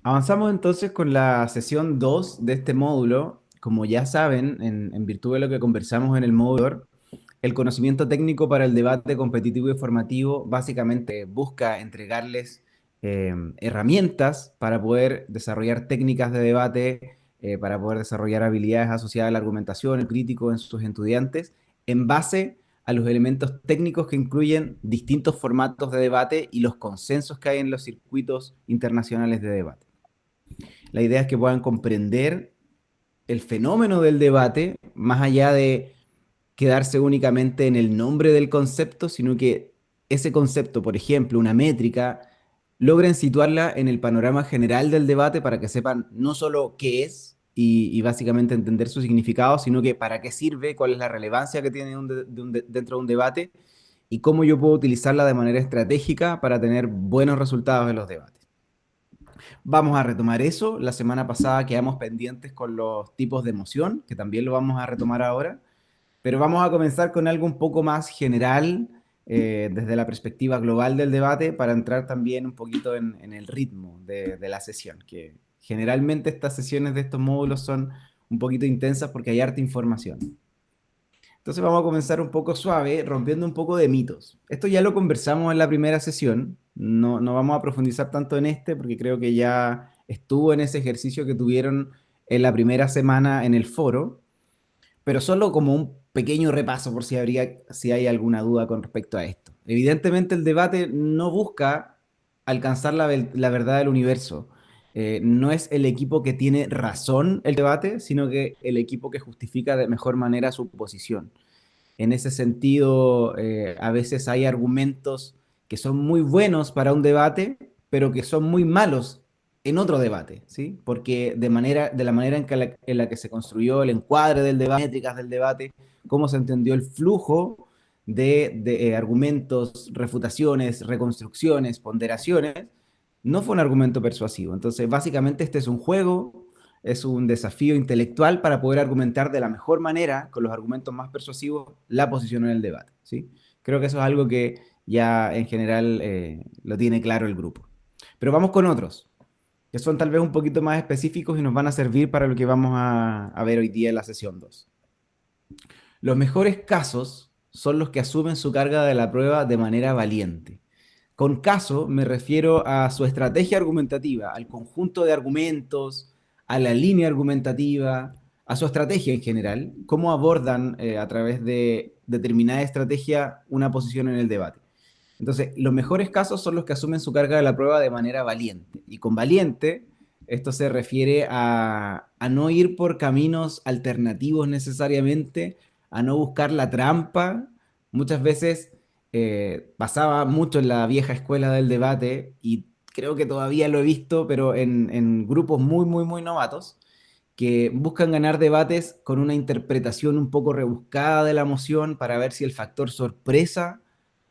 Avanzamos entonces con la sesión 2 de este módulo. Como ya saben, en virtud de lo que conversamos en el módulo, el conocimiento técnico para el debate competitivo y formativo básicamente busca entregarles herramientas para poder desarrollar técnicas de debate, para poder desarrollar habilidades asociadas a la argumentación, el crítico en sus estudiantes, en base a los elementos técnicos que incluyen distintos formatos de debate y los consensos que hay en los circuitos internacionales de debate. La idea es que puedan comprender el fenómeno del debate, más allá de quedarse únicamente en el nombre del concepto, sino que ese concepto, por ejemplo, una métrica, logren situarla en el panorama general del debate para que sepan no solo qué es y básicamente entender su significado, sino que para qué sirve, cuál es la relevancia que tiene dentro de un debate y cómo yo puedo utilizarla de manera estratégica para tener buenos resultados en los debates. Vamos a retomar eso. La semana pasada quedamos pendientes con los tipos de emoción, que también lo vamos a retomar ahora, pero vamos a comenzar con algo un poco más general, desde la perspectiva global del debate, para entrar también un poquito en el ritmo de la sesión, que generalmente estas sesiones de estos módulos son un poquito intensas porque hay harta información. Entonces vamos a comenzar un poco suave, rompiendo un poco de mitos. Esto ya lo conversamos en la primera sesión, no vamos a profundizar tanto en este porque creo que ya estuvo en ese ejercicio que tuvieron en la primera semana en el foro, pero solo como un pequeño repaso por si hay alguna duda con respecto a esto. Evidentemente el debate no busca alcanzar la verdad del universo. No es el equipo que tiene razón el debate, sino que el equipo que justifica de mejor manera su posición. En ese sentido, a veces hay argumentos que son muy buenos para un debate, pero que son muy malos en otro debate, ¿sí? Porque de la manera en la que se construyó el encuadre del debate, métricas del debate, cómo se entendió el flujo de argumentos, refutaciones, reconstrucciones, ponderaciones, no fue un argumento persuasivo. Entonces, básicamente este es un juego, es un desafío intelectual para poder argumentar de la mejor manera, con los argumentos más persuasivos, la posición en el debate, ¿sí? Creo que eso es algo que ya en general lo tiene claro el grupo. Pero vamos con otros, que son tal vez un poquito más específicos y nos van a servir para lo que vamos a ver hoy día en la sesión 2. Los mejores casos son los que asumen su carga de la prueba de manera valiente. Con caso me refiero a su estrategia argumentativa, al conjunto de argumentos, a la línea argumentativa, a su estrategia en general, cómo abordan a través de determinada estrategia una posición en el debate. Entonces, los mejores casos son los que asumen su carga de la prueba de manera valiente. Y con valiente, esto se refiere a no ir por caminos alternativos necesariamente, a no buscar la trampa. Muchas veces pasaba mucho en la vieja escuela del debate y creo que todavía lo he visto, pero en grupos muy novatos, que buscan ganar debates con una interpretación un poco rebuscada de la emoción para ver si el factor sorpresa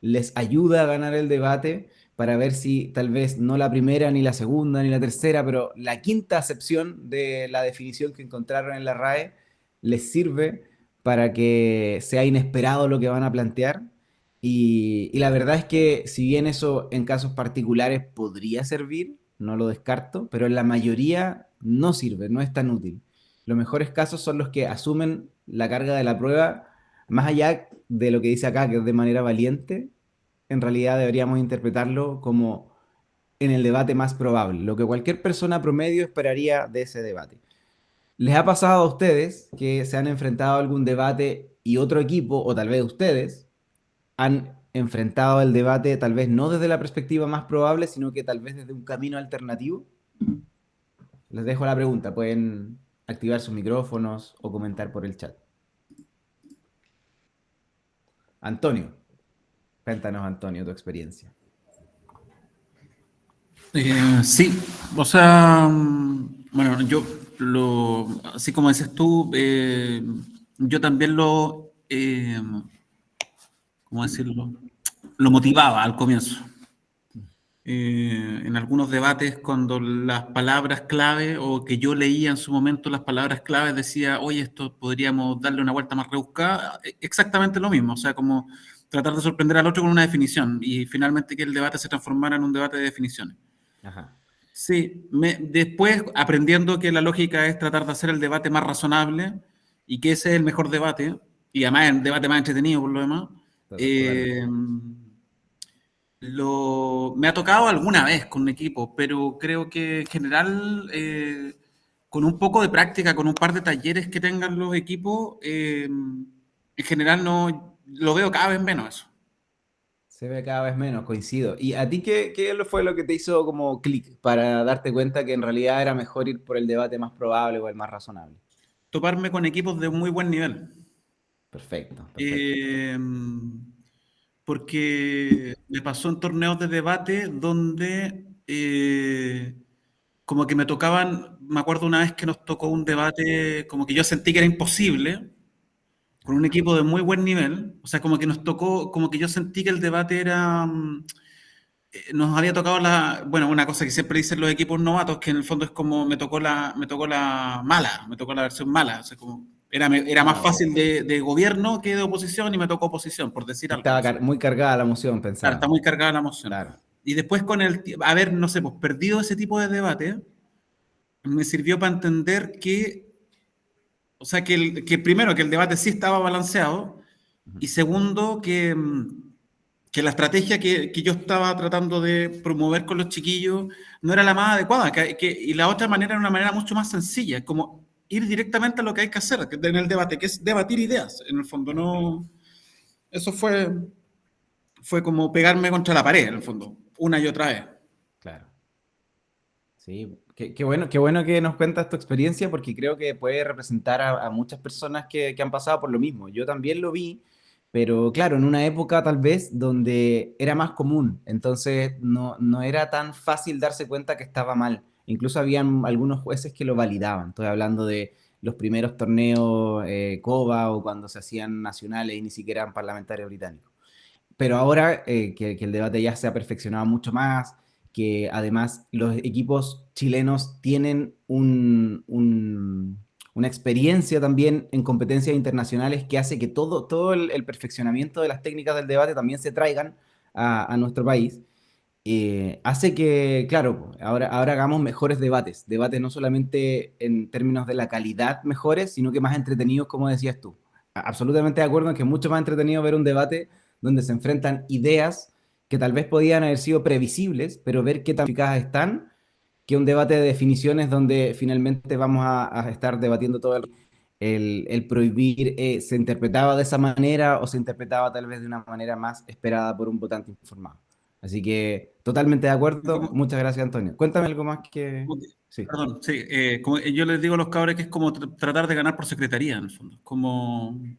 les ayuda a ganar el debate, para ver si tal vez no la primera, ni la segunda, ni la tercera, pero la quinta acepción de la definición que encontraron en la RAE les sirve para que sea inesperado lo que van a plantear. Y la verdad es que si bien eso en casos particulares podría servir, no lo descarto, pero en la mayoría no sirve, no es tan útil. Los mejores casos son los que asumen la carga de la prueba, más allá de lo que dice acá, que es de manera valiente, en realidad deberíamos interpretarlo como en el debate más probable, lo que cualquier persona promedio esperaría de ese debate. ¿Les ha pasado a ustedes que se han enfrentado a algún debate y otro equipo, o tal vez ustedes, han enfrentado el debate tal vez no desde la perspectiva más probable, sino que tal vez desde un camino alternativo? Les dejo la pregunta, pueden activar sus micrófonos o comentar por el chat. Antonio, cuéntanos Antonio tu experiencia. Sí, o sea, bueno, así como dices tú, yo también ¿cómo decirlo? Lo motivaba al comienzo. En algunos debates, cuando las palabras clave o que yo leía en su momento las palabras claves, decía, oye, esto podríamos darle una vuelta más rebuscada, exactamente lo mismo, o sea, como tratar de sorprender al otro con una definición y finalmente que el debate se transformara en un debate de definiciones. Ajá. Sí, después aprendiendo que la lógica es tratar de hacer el debate más razonable y que ese es el mejor debate, y además el debate más entretenido por lo demás, Totalmente. eh, me ha tocado alguna vez con un equipo, pero creo que en general, con un poco de práctica, con un par de talleres que tengan los equipos, en general no lo veo cada vez menos eso. Se ve cada vez menos, coincido. ¿Y a ti qué fue lo que te hizo como clic para darte cuenta que en realidad era mejor ir por el debate más probable o el más razonable? Toparme con equipos de muy buen nivel. Perfecto, perfecto. Eh, Porque me pasó en torneos de debate donde como que me tocaban, me acuerdo una vez que nos tocó un debate como que yo sentí que era imposible, con un equipo de muy buen nivel, o sea, como que nos tocó, como que yo sentí que el debate era, nos había tocado bueno, una cosa que siempre dicen los equipos novatos, que en el fondo es como me tocó la mala, me tocó la versión mala, o sea, como era más Ah, ok. fácil de gobierno que de oposición y me tocó oposición, por decir algo. Estaba No sé. muy cargada la emoción, Claro, está pensaba. muy cargada la emoción. Claro, Y después con haber, no sé, pues perdido ese tipo de debate, me sirvió para entender que, o sea, que primero, que el debate sí estaba balanceado, y segundo, que la estrategia que yo estaba tratando de promover con los chiquillos no era la más adecuada, y la otra manera era una manera mucho más sencilla, como ir directamente a lo que hay que hacer en el debate, que es debatir ideas, en el fondo, no... Eso fue como pegarme contra la pared, en el fondo, una y otra vez. claro. Sí, qué bueno que nos cuentas tu experiencia porque creo que puede representar a muchas personas que han pasado por lo mismo. Yo también lo vi, pero claro, en una época tal vez donde era más común, entonces no era tan fácil darse cuenta que estaba mal. Incluso habían algunos jueces que lo validaban. Estoy hablando de los primeros torneos COBA o cuando se hacían nacionales y ni siquiera eran parlamentarios británicos. Pero ahora que el debate ya se ha perfeccionado mucho más, que además los equipos chilenos tienen una experiencia también en competencias internacionales que hace que todo el perfeccionamiento de las técnicas del debate también se traigan a nuestro país. Hace que, claro, ahora hagamos mejores debates, debates no solamente en términos de la calidad mejores, sino que más entretenidos, como decías tú. Absolutamente de acuerdo en que es mucho más entretenido ver un debate donde se enfrentan ideas que tal vez podían haber sido previsibles, pero ver qué tan eficaces están, que un debate de definiciones donde finalmente vamos a estar debatiendo todo el prohibir se interpretaba de esa manera o se interpretaba tal vez de una manera más esperada por un votante informado. Así que totalmente de acuerdo. ¿Cómo? Muchas gracias, Antonio. Cuéntame algo más que... Sí, Perdón, sí, yo les digo a los cabros que es como tratar de ganar por secretaría, en el fondo.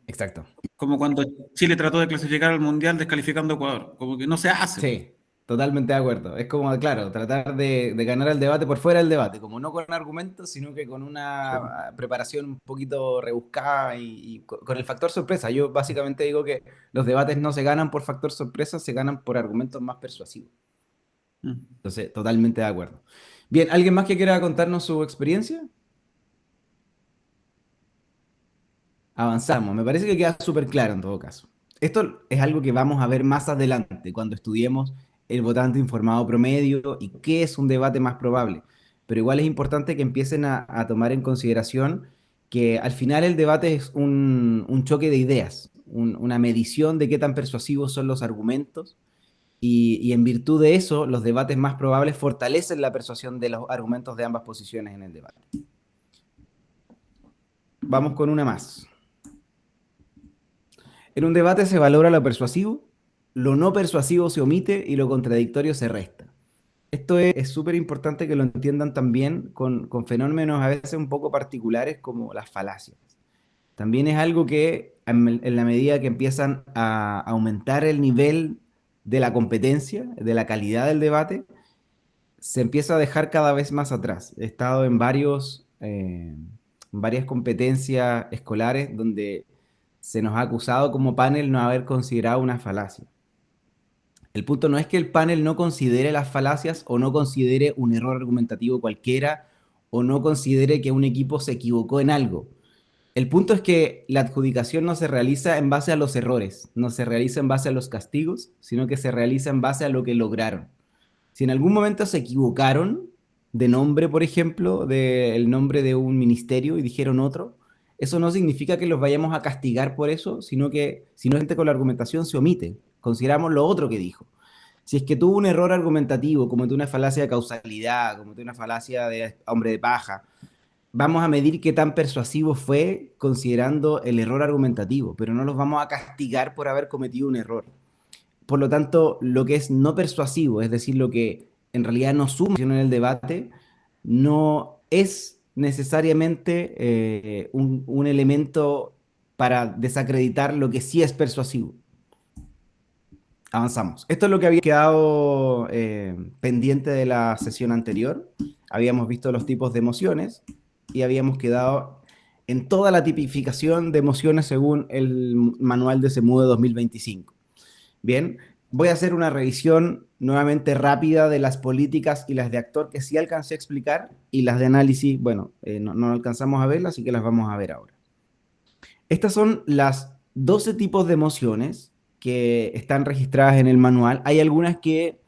exacto. Como cuando Chile trató de clasificar al Mundial descalificando a Ecuador. Como que no se hace, po. Sí, totalmente de acuerdo. Es como, claro, tratar de ganar el debate por fuera del debate, como no con argumentos, sino que con Sí. una preparación un poquito rebuscada y con el factor sorpresa. Yo básicamente digo que los debates no se ganan por factor sorpresa, se ganan por argumentos más persuasivos. Mm. Entonces, totalmente de acuerdo. Bien, ¿alguien más que quiera contarnos su experiencia? Avanzamos. Me parece que queda súper claro en todo caso. Esto es algo que vamos a ver más adelante cuando estudiemos el votante informado promedio y qué es un debate más probable. Pero igual es importante que empiecen a tomar en consideración que al final el debate es un choque de ideas, una medición de qué tan persuasivos son los argumentos y en virtud de eso los debates más probables fortalecen la persuasión de los argumentos de ambas posiciones en el debate. Vamos con una más. En un debate se valora lo persuasivo, lo no persuasivo se omite y lo contradictorio se resta. Esto es súper importante que lo entiendan también con fenómenos a veces un poco particulares como las falacias. También es algo que en la medida que empiezan a aumentar el nivel de la competencia, de la calidad del debate, se empieza a dejar cada vez más atrás. He estado en varias competencias escolares donde se nos ha acusado como panel no haber considerado una falacia. El punto no es que el panel no considere las falacias o no considere un error argumentativo cualquiera o no considere que un equipo se equivocó en algo. El punto es que la adjudicación no se realiza en base a los errores, no se realiza en base a los castigos, sino que se realiza en base a lo que lograron. Si en algún momento se equivocaron, de nombre, por ejemplo, del nombre de un ministerio y dijeron otro, eso no significa que los vayamos a castigar por eso, sino que si no es gente con la argumentación se omite. Consideramos lo otro que dijo. Si es que tuvo un error argumentativo, cometió una falacia de causalidad, cometió una falacia de hombre de paja, vamos a medir qué tan persuasivo fue considerando el error argumentativo, pero no los vamos a castigar por haber cometido un error. Por lo tanto, lo que es no persuasivo, es decir, lo que en realidad no suma en el debate, no es necesariamente un elemento para desacreditar lo que sí es persuasivo. Avanzamos. Esto es lo que había quedado pendiente de la sesión anterior. Habíamos visto los tipos de emociones y habíamos quedado en toda la tipificación de emociones según el manual de SEMUDE 2025. Bien, voy a hacer una revisión nuevamente rápida de las políticas y las de actor que sí alcancé a explicar y las de análisis, bueno, no alcanzamos a verlas, así que las vamos a ver ahora. Estas son las 12 tipos de emociones que están registradas en el manual. Hay algunas que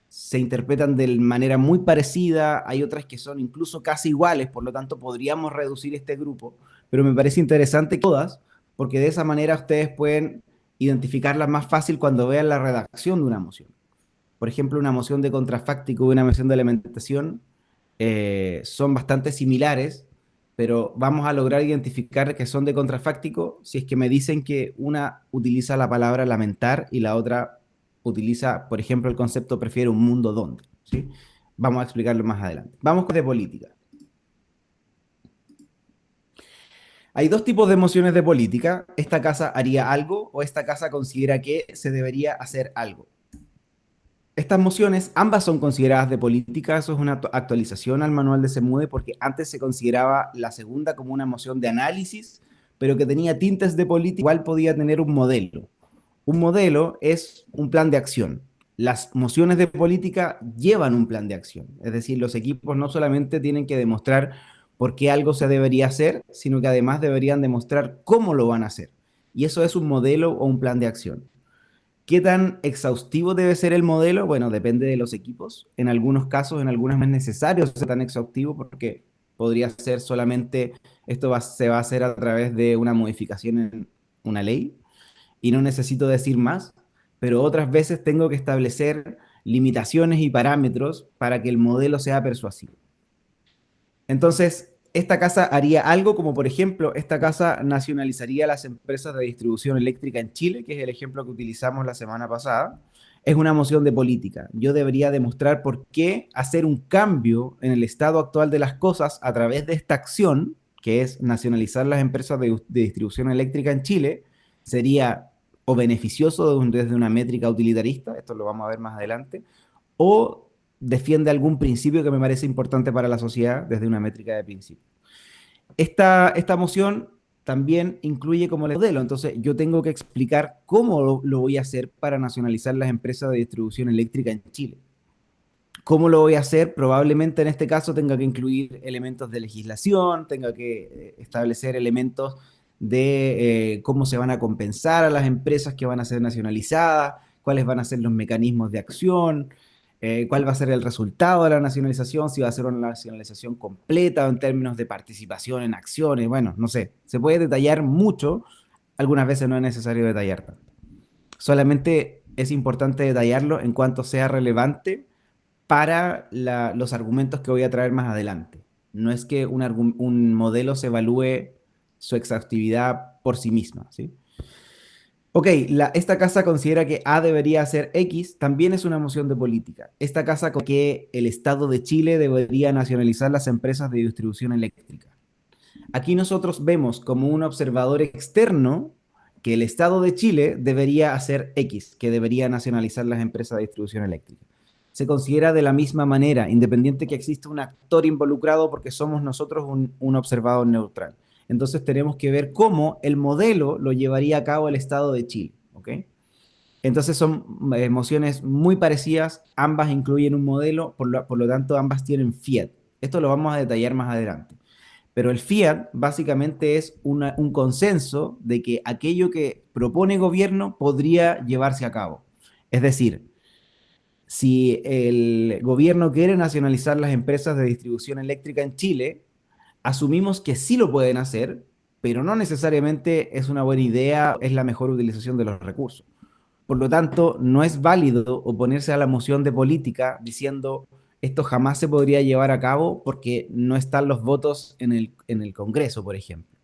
se interpretan de manera muy parecida, hay otras que son incluso casi iguales, por lo tanto podríamos reducir este grupo, pero me parece interesante que todas, porque de esa manera ustedes pueden identificarlas más fácil cuando vean la redacción de una emoción. Por ejemplo, una emoción de contrafáctico y una emoción de alimentación son bastante similares, pero vamos a lograr identificar que son de contrafáctico si es que me dicen que una utiliza la palabra lamentar y la otra utiliza, por ejemplo, el concepto prefiere un mundo donde, ¿sí? Vamos a explicarlo más adelante. Vamos con de política. Hay dos tipos de emociones de política. Esta casa haría algo o esta casa considera que se debería hacer algo. Estas mociones, ambas son consideradas de política, eso es una actualización al manual de SEMUDE, porque antes se consideraba la segunda como una moción de análisis, pero que tenía tintes de política, igual podía tener un modelo. Un modelo es un plan de acción. Las mociones de política llevan un plan de acción, es decir, los equipos no solamente tienen que demostrar por qué algo se debería hacer, sino que además deberían demostrar cómo lo van a hacer. Y eso es un modelo o un plan de acción. ¿Qué tan exhaustivo debe ser el modelo? Bueno, depende de los equipos. En algunos casos, en algunos no es necesario ser tan exhaustivo porque podría ser solamente, se va a hacer a través de una modificación en una ley y no necesito decir más, pero otras veces tengo que establecer limitaciones y parámetros para que el modelo sea persuasivo. Entonces, esta casa haría algo como, por ejemplo, esta casa nacionalizaría las empresas de distribución eléctrica en Chile, que es el ejemplo que utilizamos la semana pasada. Es una moción de política. Yo debería demostrar por qué hacer un cambio en el estado actual de las cosas a través de esta acción, que es nacionalizar las empresas de distribución eléctrica en Chile, sería o beneficioso desde una métrica utilitarista, esto lo vamos a ver más adelante, o defiende algún principio que me parece importante para la sociedad desde una métrica de principio. Esta moción también incluye como el modelo, entonces yo tengo que explicar cómo lo voy a hacer para nacionalizar las empresas de distribución eléctrica en Chile. ¿Cómo lo voy a hacer? Probablemente en este caso tenga que incluir elementos de legislación, tenga que establecer elementos de cómo se van a compensar a las empresas que van a ser nacionalizadas, cuáles van a ser los mecanismos de acción, cuál va a ser el resultado de la nacionalización, si va a ser una nacionalización completa o en términos de participación en acciones, bueno, no sé, se puede detallar mucho, algunas veces no es necesario detallar tanto. Solamente es importante detallarlo en cuanto sea relevante para los argumentos que voy a traer más adelante. No es que un modelo se evalúe su exhaustividad por sí misma, ¿sí? Ok, esta casa considera que A debería ser X, también es una moción de política. Esta casa considera que el Estado de Chile debería nacionalizar las empresas de distribución eléctrica. Aquí nosotros vemos como un observador externo que el Estado de Chile debería hacer X, que debería nacionalizar las empresas de distribución eléctrica. Se considera de la misma manera, independiente que exista un actor involucrado porque somos nosotros un observador neutral. Entonces tenemos que ver cómo el modelo lo llevaría a cabo el Estado de Chile, ¿ok? Entonces son mociones muy parecidas, ambas incluyen un modelo, por lo tanto ambas tienen fiat. Esto lo vamos a detallar más adelante. Pero el fiat básicamente es un consenso de que aquello que propone gobierno podría llevarse a cabo. Es decir, Si el gobierno quiere nacionalizar las empresas de distribución eléctrica en Chile, asumimos que sí lo pueden hacer, pero no necesariamente es una buena idea, es la mejor utilización de los recursos. Por lo tanto, no es válido oponerse a la moción de política diciendo esto jamás se podría llevar a cabo porque no están los votos en el Congreso, por ejemplo.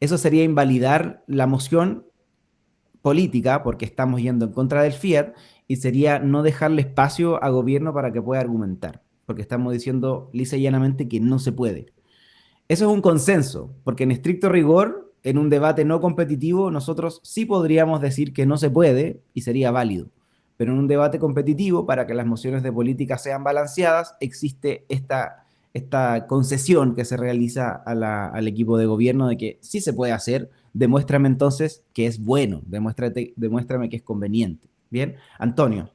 Eso sería invalidar la moción política porque estamos yendo en contra del Fiat y sería no dejarle espacio a gobierno para que pueda argumentar, porque estamos diciendo lisa y llanamente que no se puede. Eso es un consenso, porque en estricto rigor, en un debate no competitivo, nosotros sí podríamos decir que no se puede y sería válido. Pero en un debate competitivo, para que las mociones de política sean balanceadas, existe esta concesión que se realiza al equipo de gobierno de que sí se puede hacer, demuéstrame entonces que es bueno, demuéstrame que es conveniente. Bien, Antonio,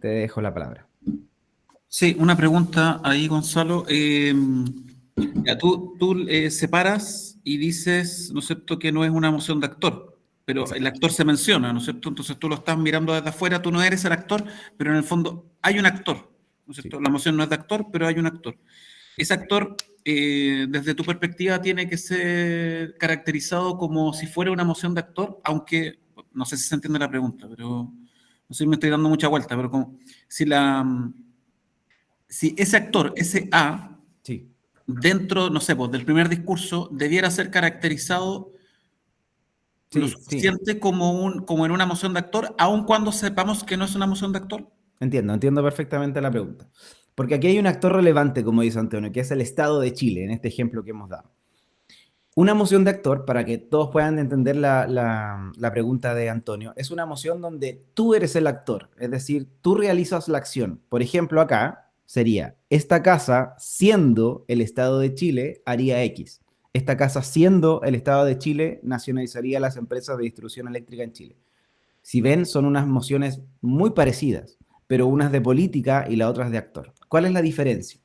te dejo la palabra. Sí, una pregunta ahí, Gonzalo. Ya, tú separas y dices, ¿no es cierto?, que no es una moción de actor, pero el Exacto. actor se menciona, ¿no es cierto? Entonces tú lo estás mirando desde afuera, tú no eres el actor, pero en el fondo hay un actor, ¿no es Sí. cierto? La moción no es de actor, pero hay un actor. Ese actor, desde tu perspectiva, tiene que ser caracterizado como si fuera una moción de actor, aunque no sé si se entiende la pregunta, pero no sé si me estoy dando mucha vuelta, pero como si si ese actor, ese A, Sí. dentro, no sé, pues, del primer discurso, debiera ser caracterizado lo Sí, sí. suficiente como en una moción de actor, aun cuando sepamos que no es una moción de actor. Entiendo perfectamente la pregunta. Porque aquí hay un actor relevante, como dice Antonio, que es el Estado de Chile, en este ejemplo que hemos dado. Una moción de actor, para que todos puedan entender la pregunta de Antonio, es una moción donde tú eres el actor, es decir, tú realizas la acción. Por ejemplo, acá sería, esta casa, siendo el Estado de Chile, haría X. Esta casa, siendo el Estado de Chile, nacionalizaría las empresas de distribución eléctrica en Chile. Si ven, son unas mociones muy parecidas, pero una es de política y la otra es de actor. ¿Cuál es la diferencia?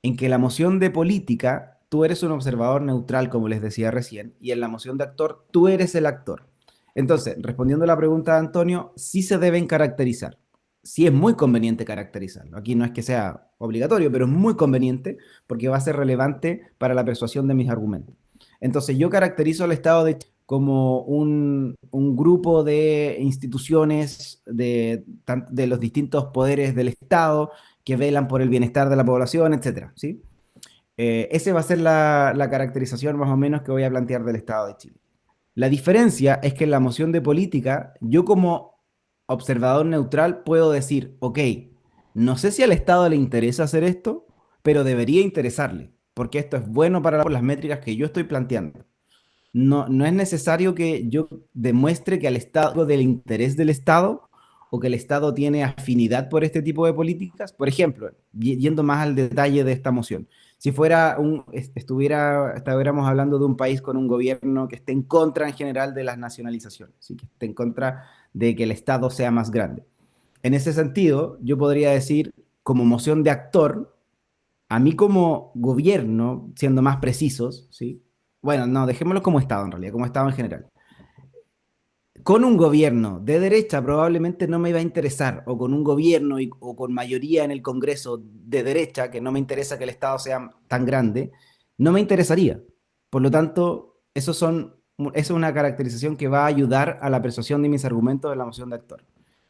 En que la moción de política, tú eres un observador neutral, como les decía recién, y en la moción de actor, tú eres el actor. Entonces, respondiendo a la pregunta de Antonio, sí se deben caracterizar. Sí es muy conveniente caracterizarlo. Aquí no es que sea obligatorio, pero es muy conveniente porque va a ser relevante para la persuasión de mis argumentos. Entonces, yo caracterizo al Estado de como un grupo de instituciones de los distintos poderes del Estado que velan por el bienestar de la población, etcétera, ¿sí? Esa va a ser la caracterización más o menos que voy a plantear del Estado de Chile. La diferencia es que en la moción de política, yo como observador neutral puedo decir, ok, no sé si al Estado le interesa hacer esto, pero debería interesarle, porque esto es bueno para las métricas que yo estoy planteando. No es necesario que yo demuestre que al Estado del interés del Estado o que el Estado tiene afinidad por este tipo de políticas. Por ejemplo, yendo más al detalle de esta moción, si estuviéramos hablando de un país con un gobierno que esté en contra en general de las nacionalizaciones, ¿sí? Que esté en contra de que el Estado sea más grande. En ese sentido, yo podría decir, como moción de actor, a mí como gobierno, siendo más precisos, ¿sí? Bueno, no, dejémoslo como Estado en realidad, como Estado en general. Con un gobierno de derecha probablemente no me iba a interesar, o con un gobierno o con mayoría en el Congreso de derecha, que no me interesa que el Estado sea tan grande, no me interesaría. Por lo tanto, eso es una caracterización que va a ayudar a la persuasión de mis argumentos en la moción de actor.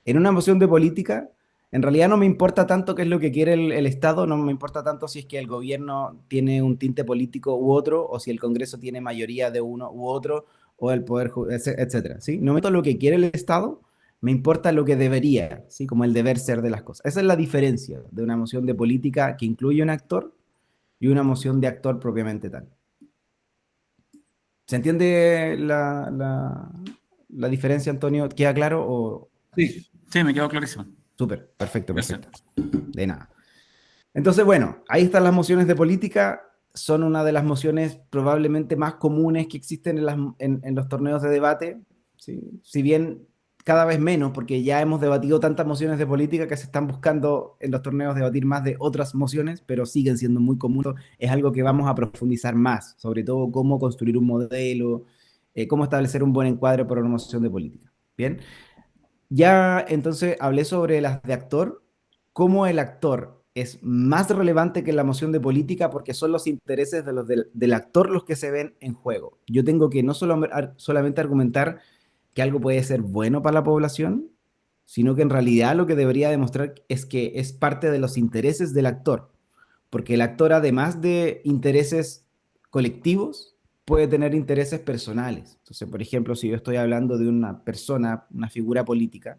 En una moción de política, en realidad no me importa tanto qué es lo que quiere el Estado, no me importa tanto si es que el gobierno tiene un tinte político u otro, o si el Congreso tiene mayoría de uno u otro, o el poder, etcétera, ¿sí? No me importa lo que quiere el Estado, me importa lo que debería, ¿sí? Como el deber ser de las cosas. Esa es la diferencia de una moción de política que incluye un actor y una moción de actor propiamente tal. ¿Se entiende la diferencia, Antonio? ¿Queda claro? Sí, sí, me quedó clarísimo. Súper, perfecto, Gracias. perfecto. De nada. Entonces, bueno, ahí están las mociones de política. Son una de las mociones probablemente más comunes que existen en los torneos de debate. ¿Sí? Si bien cada vez menos, porque ya hemos debatido tantas mociones de política que se están buscando en los torneos debatir más de otras mociones, pero siguen siendo muy comunes. Es algo que vamos a profundizar más, sobre todo cómo construir un modelo, cómo establecer un buen encuadre para una moción de política. Bien. Ya entonces hablé sobre las de actor, cómo el actor es más relevante que la moción de política porque son los intereses de del actor los que se ven en juego. Yo tengo que no solo, solamente argumentar que algo puede ser bueno para la población, sino que en realidad lo que debería demostrar es que es parte de los intereses del actor, porque el actor además de intereses colectivos, puede tener intereses personales. Entonces, por ejemplo, si yo estoy hablando de una persona, una figura política,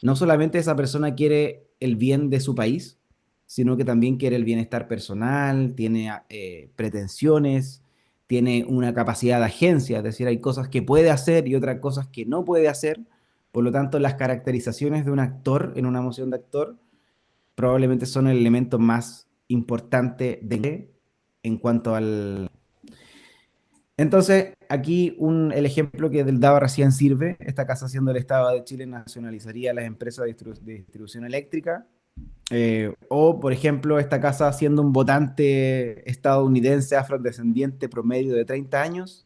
no solamente esa persona quiere el bien de su país, sino que también quiere el bienestar personal, tiene pretensiones, tiene una capacidad de agencia, es decir, hay cosas que puede hacer y otras cosas que no puede hacer. Por lo tanto, las caracterizaciones de un actor en una moción de actor probablemente son el elemento más importante en cuanto al... Entonces, aquí el ejemplo que del daba recién sirve, esta casa siendo el Estado de Chile nacionalizaría las empresas de distribución eléctrica, o, por ejemplo, esta casa siendo un votante estadounidense afrodescendiente promedio de 30 años,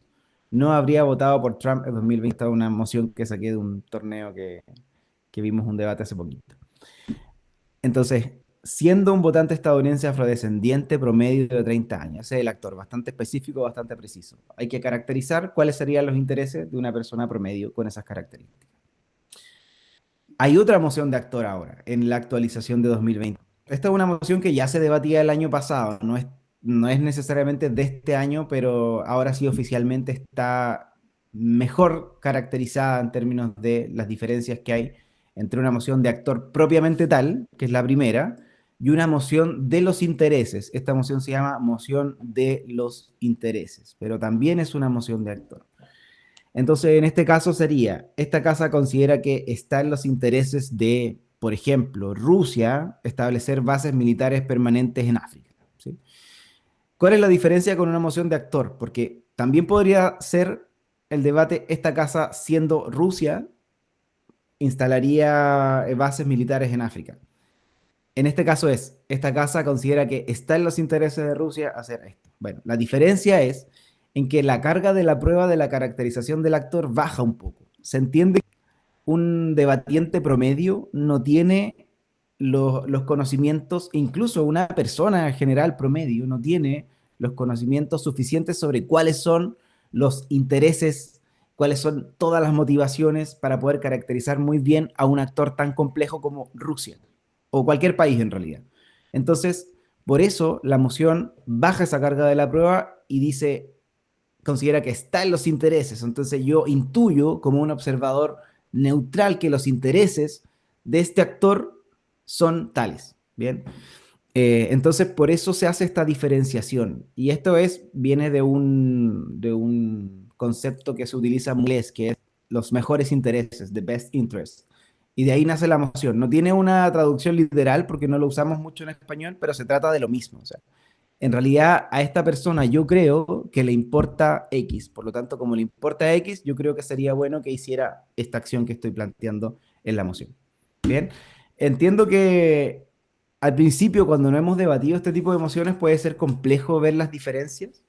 no habría votado por Trump en 2020, una moción que saqué de un torneo que vimos un debate hace poquito. Entonces, siendo un votante estadounidense afrodescendiente promedio de 30 años, ese es el actor, bastante específico, bastante preciso. Hay que caracterizar cuáles serían los intereses de una persona promedio con esas características. Hay otra moción de actor ahora, en la actualización de 2020. Esta es una moción que ya se debatía el año pasado, no es necesariamente de este año, pero ahora sí oficialmente está mejor caracterizada en términos de las diferencias que hay entre una moción de actor propiamente tal, que es la primera, y una moción de los intereses. Esta moción se llama moción de los intereses, pero también es una moción de actor. Entonces, en este caso sería, esta casa considera que está en los intereses de, por ejemplo, Rusia, establecer bases militares permanentes en África. ¿Sí? ¿Cuál es la diferencia con una moción de actor? Porque también podría ser el debate, esta casa siendo Rusia, instalaría bases militares en África. En este caso es, esta casa considera que está en los intereses de Rusia hacer esto. Bueno, la diferencia es en que la carga de la prueba de la caracterización del actor baja un poco. Se entiende que un debatiente promedio no tiene los conocimientos, incluso una persona en general promedio no tiene los conocimientos suficientes sobre cuáles son los intereses, cuáles son todas las motivaciones para poder caracterizar muy bien a un actor tan complejo como Rusia o cualquier país en realidad. Entonces, por eso la moción baja esa carga de la prueba y dice, considera que está en los intereses. Entonces yo intuyo como un observador neutral que los intereses de este actor son tales. Bien. Entonces por eso se hace esta diferenciación. Y esto viene de un concepto que se utiliza en inglés, que es los mejores intereses, the best interest. Y de ahí nace la moción. No tiene una traducción literal porque no lo usamos mucho en español, pero se trata de lo mismo. O sea, en realidad a esta persona yo creo que le importa X. Por lo tanto, como le importa X, yo creo que sería bueno que hiciera esta acción que estoy planteando en la moción. Bien, entiendo que al principio, cuando no hemos debatido este tipo de emociones, puede ser complejo ver las diferencias.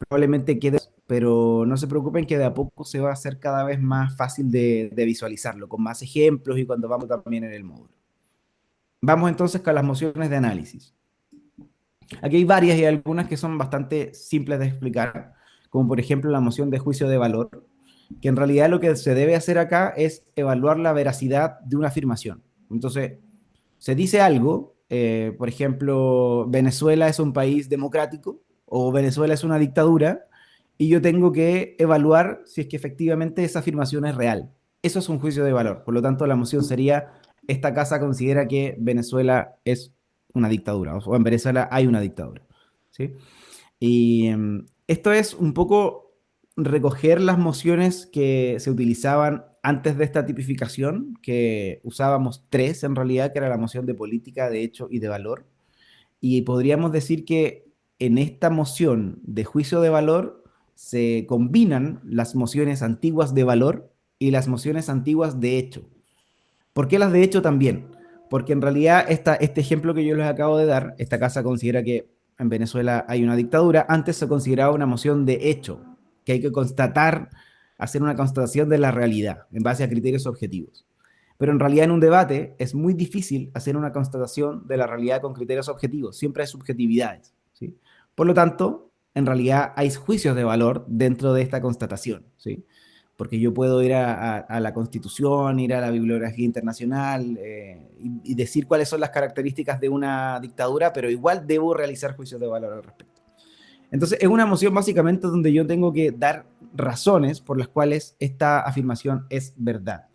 Probablemente quede, pero no se preocupen que de a poco se va a hacer cada vez más fácil de visualizarlo, con más ejemplos y cuando vamos también en el módulo. Vamos entonces con las mociones de análisis. Aquí hay varias y algunas que son bastante simples de explicar, como por ejemplo la moción de juicio de valor, que en realidad lo que se debe hacer acá es evaluar la veracidad de una afirmación. Entonces, se dice algo, por ejemplo, Venezuela es un país democrático o Venezuela es una dictadura, y yo tengo que evaluar si es que efectivamente esa afirmación es real. Eso es un juicio de valor. Por lo tanto, la moción sería, esta casa considera que Venezuela es una dictadura, o en Venezuela hay una dictadura. ¿Sí? Y esto es un poco recoger las mociones que se utilizaban antes de esta tipificación, que usábamos tres en realidad, que era la moción de política, de hecho y de valor. Y podríamos decir que en esta moción de juicio de valor se combinan las mociones antiguas de valor y las mociones antiguas de hecho. ¿Por qué las de hecho también? Porque en realidad este ejemplo que yo les acabo de dar, esta casa considera que en Venezuela hay una dictadura, antes se consideraba una moción de hecho, que hay que constatar, hacer una constatación de la realidad en base a criterios objetivos. Pero en realidad en un debate es muy difícil hacer una constatación de la realidad con criterios objetivos, siempre hay subjetividades, ¿sí? Por lo tanto, en realidad hay juicios de valor dentro de esta constatación, ¿sí? Porque yo puedo ir a la Constitución, ir a la bibliografía internacional y decir cuáles son las características de una dictadura, pero igual debo realizar juicios de valor al respecto. Entonces, es una moción básicamente donde yo tengo que dar razones por las cuales esta afirmación es verdad.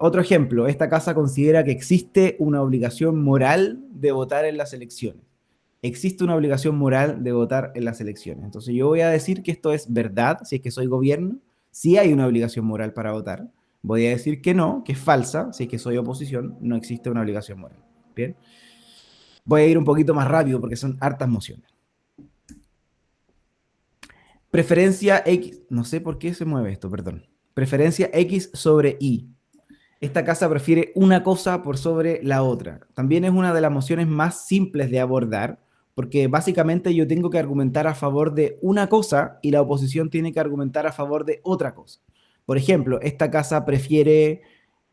Otro ejemplo, esta casa considera que existe una obligación moral de votar en las elecciones. Existe una obligación moral de votar en las elecciones. Entonces yo voy a decir que esto es verdad, si es que soy gobierno, si hay una obligación moral para votar. Voy a decir que no, que es falsa, si es que soy oposición, no existe una obligación moral. Bien. Voy a ir un poquito más rápido porque son hartas mociones. Preferencia X, no sé por qué se mueve esto, perdón. Preferencia X sobre Y. Esta casa prefiere una cosa por sobre la otra. También es una de las mociones más simples de abordar, porque básicamente yo tengo que argumentar a favor de una cosa y la oposición tiene que argumentar a favor de otra cosa. Por ejemplo, esta casa prefiere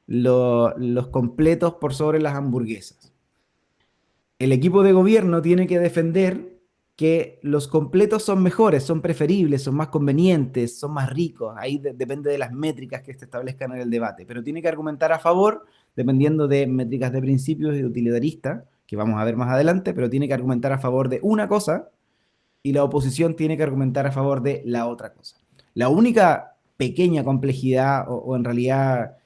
los completos por sobre las hamburguesas. El equipo de gobierno tiene que defender que los completos son mejores, son preferibles, son más convenientes, son más ricos. Ahí depende de las métricas que se establezcan en el debate. Pero tiene que argumentar a favor, dependiendo de métricas de principios y de utilitarista, que vamos a ver más adelante, pero tiene que argumentar a favor de una cosa y la oposición tiene que argumentar a favor de la otra cosa. La única pequeña complejidad o en realidad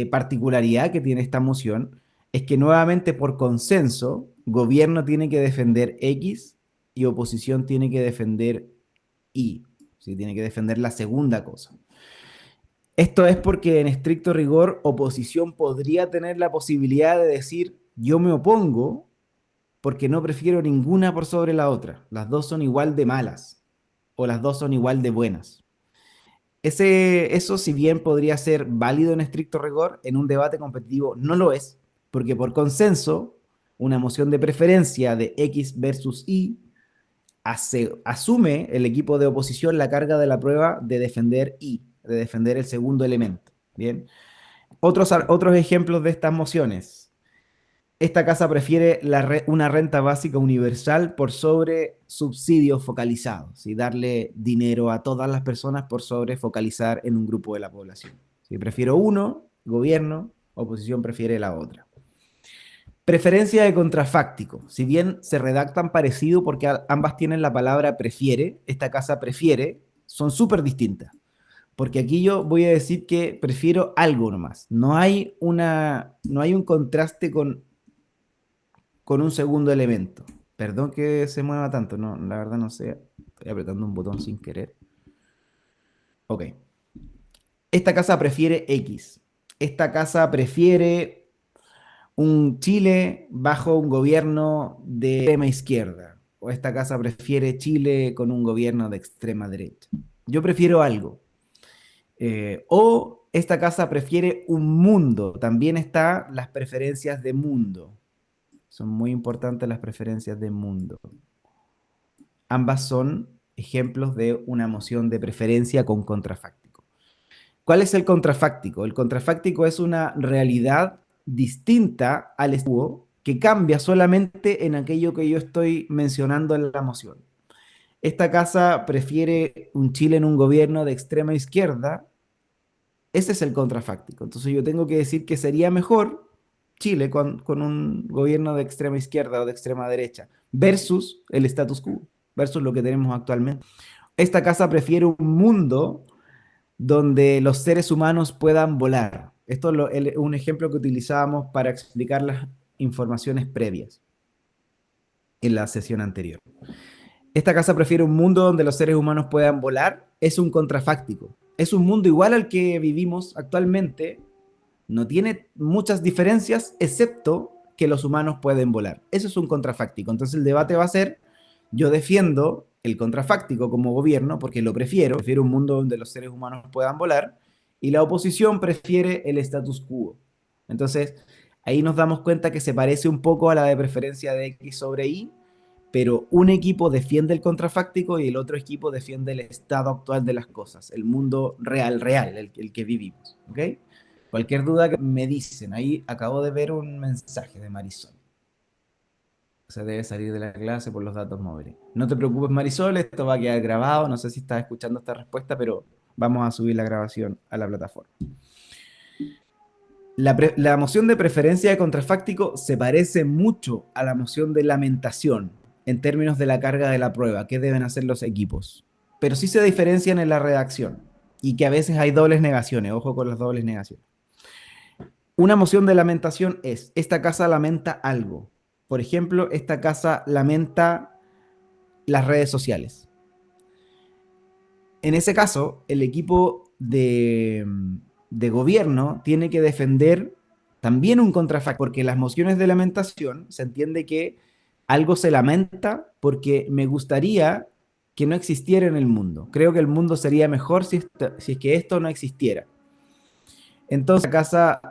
particularidad que tiene esta moción es que nuevamente por consenso, gobierno tiene que defender X y oposición tiene que defender Y, ¿sí? Tiene que defender la segunda cosa. Esto es porque en estricto rigor, oposición podría tener la posibilidad de decir, yo me opongo porque no prefiero ninguna por sobre la otra. Las dos son igual de malas o las dos son igual de buenas. Eso, si bien podría ser válido en estricto rigor, en un debate competitivo no lo es, porque por consenso, una moción de preferencia de X versus Y asume el equipo de oposición la carga de la prueba de defender Y, de defender el segundo elemento. Bien. Otros ejemplos de estas mociones. Esta casa prefiere una renta básica universal por sobre subsidios focalizados, ¿sí? Darle dinero a todas las personas por sobre focalizar en un grupo de la población. ¿Sí? Prefiero uno, gobierno, oposición prefiere la otra. Preferencia de contrafáctico. Si bien se redactan parecido porque ambas tienen la palabra prefiere, esta casa prefiere, son súper distintas. Porque aquí yo voy a decir que prefiero algo nomás. No hay un contraste con un segundo elemento. Perdón que se mueva tanto, no, la verdad no sé. Estoy apretando un botón sin querer. Ok. Esta casa prefiere X. Esta casa prefiere un Chile bajo un gobierno de extrema izquierda. O esta casa prefiere Chile con un gobierno de extrema derecha. Yo prefiero algo. O esta casa prefiere un mundo. También están las preferencias de mundo. Son muy importantes las preferencias de mundo. Ambas son ejemplos de una moción de preferencia con contrafáctico. ¿Cuál es el contrafáctico? El contrafáctico es una realidad distinta al estuvo que cambia solamente en aquello que yo estoy mencionando en la moción. Esta casa prefiere un Chile en un gobierno de extrema izquierda. Ese es el contrafáctico. Entonces yo tengo que decir que sería mejor Chile con un gobierno de extrema izquierda o de extrema derecha versus el status quo, versus lo que tenemos actualmente. Esta casa prefiere un mundo donde los seres humanos puedan volar. Esto es un ejemplo que utilizábamos para explicar las informaciones previas en la sesión anterior. Esta casa prefiere un mundo donde los seres humanos puedan volar. Es un contrafáctico. Es un mundo igual al que vivimos actualmente. No tiene muchas diferencias, excepto que los humanos pueden volar. Eso es un contrafáctico. Entonces el debate va a ser, yo defiendo el contrafáctico como gobierno porque lo prefiero un mundo donde los seres humanos puedan volar, y la oposición prefiere el status quo. Entonces ahí nos damos cuenta que se parece un poco a la de preferencia de X sobre Y, pero un equipo defiende el contrafáctico y el otro equipo defiende el estado actual de las cosas, el mundo real, el que vivimos. ¿Ok? Cualquier duda que me dicen, ahí acabo de ver un mensaje de Marisol. Se debe salir de la clase por los datos móviles. No te preocupes, Marisol, esto va a quedar grabado. No sé si estás escuchando esta respuesta, pero vamos a subir la grabación a la plataforma. La moción de preferencia de contrafáctico se parece mucho a la moción de lamentación en términos de la carga de la prueba, que deben hacer los equipos. Pero sí se diferencian en la redacción y que a veces hay dobles negaciones. Ojo con las dobles negaciones. Una moción de lamentación es, esta casa lamenta algo. Por ejemplo, esta casa lamenta las redes sociales. En ese caso, el equipo de gobierno tiene que defender también un contrafacto, porque las mociones de lamentación se entiende que algo se lamenta porque me gustaría que no existiera en el mundo. Creo que el mundo sería mejor si es que esto no existiera. Entonces, la casa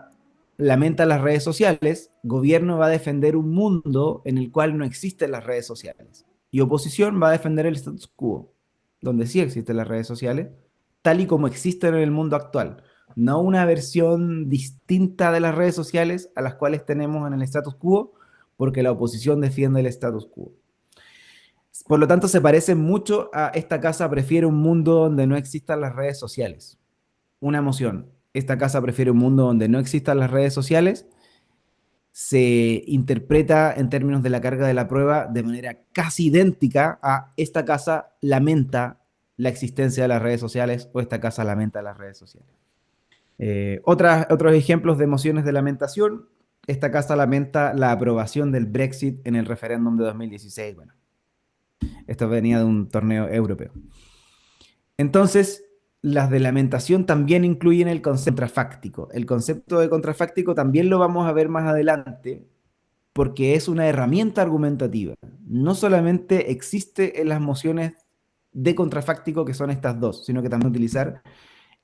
lamenta las redes sociales, gobierno va a defender un mundo en el cual no existen las redes sociales. Y oposición va a defender el status quo, donde sí existen las redes sociales, tal y como existen en el mundo actual. No una versión distinta de las redes sociales a las cuales tenemos en el status quo, porque la oposición defiende el status quo. Por lo tanto, se parece mucho a esta casa prefiere un mundo donde no existan las redes sociales. Una moción. Esta casa prefiere un mundo donde no existan las redes sociales. Se interpreta en términos de la carga de la prueba de manera casi idéntica a esta casa lamenta la existencia de las redes sociales o esta casa lamenta las redes sociales. Otros ejemplos de mociones de lamentación. Esta casa lamenta la aprobación del Brexit en el referéndum de 2016. Bueno, esto venía de un torneo europeo. Entonces, las de lamentación también incluyen el concepto contrafáctico. El concepto de contrafáctico también lo vamos a ver más adelante porque es una herramienta argumentativa. No solamente existe en las mociones de contrafáctico, que son estas dos, sino que también utilizar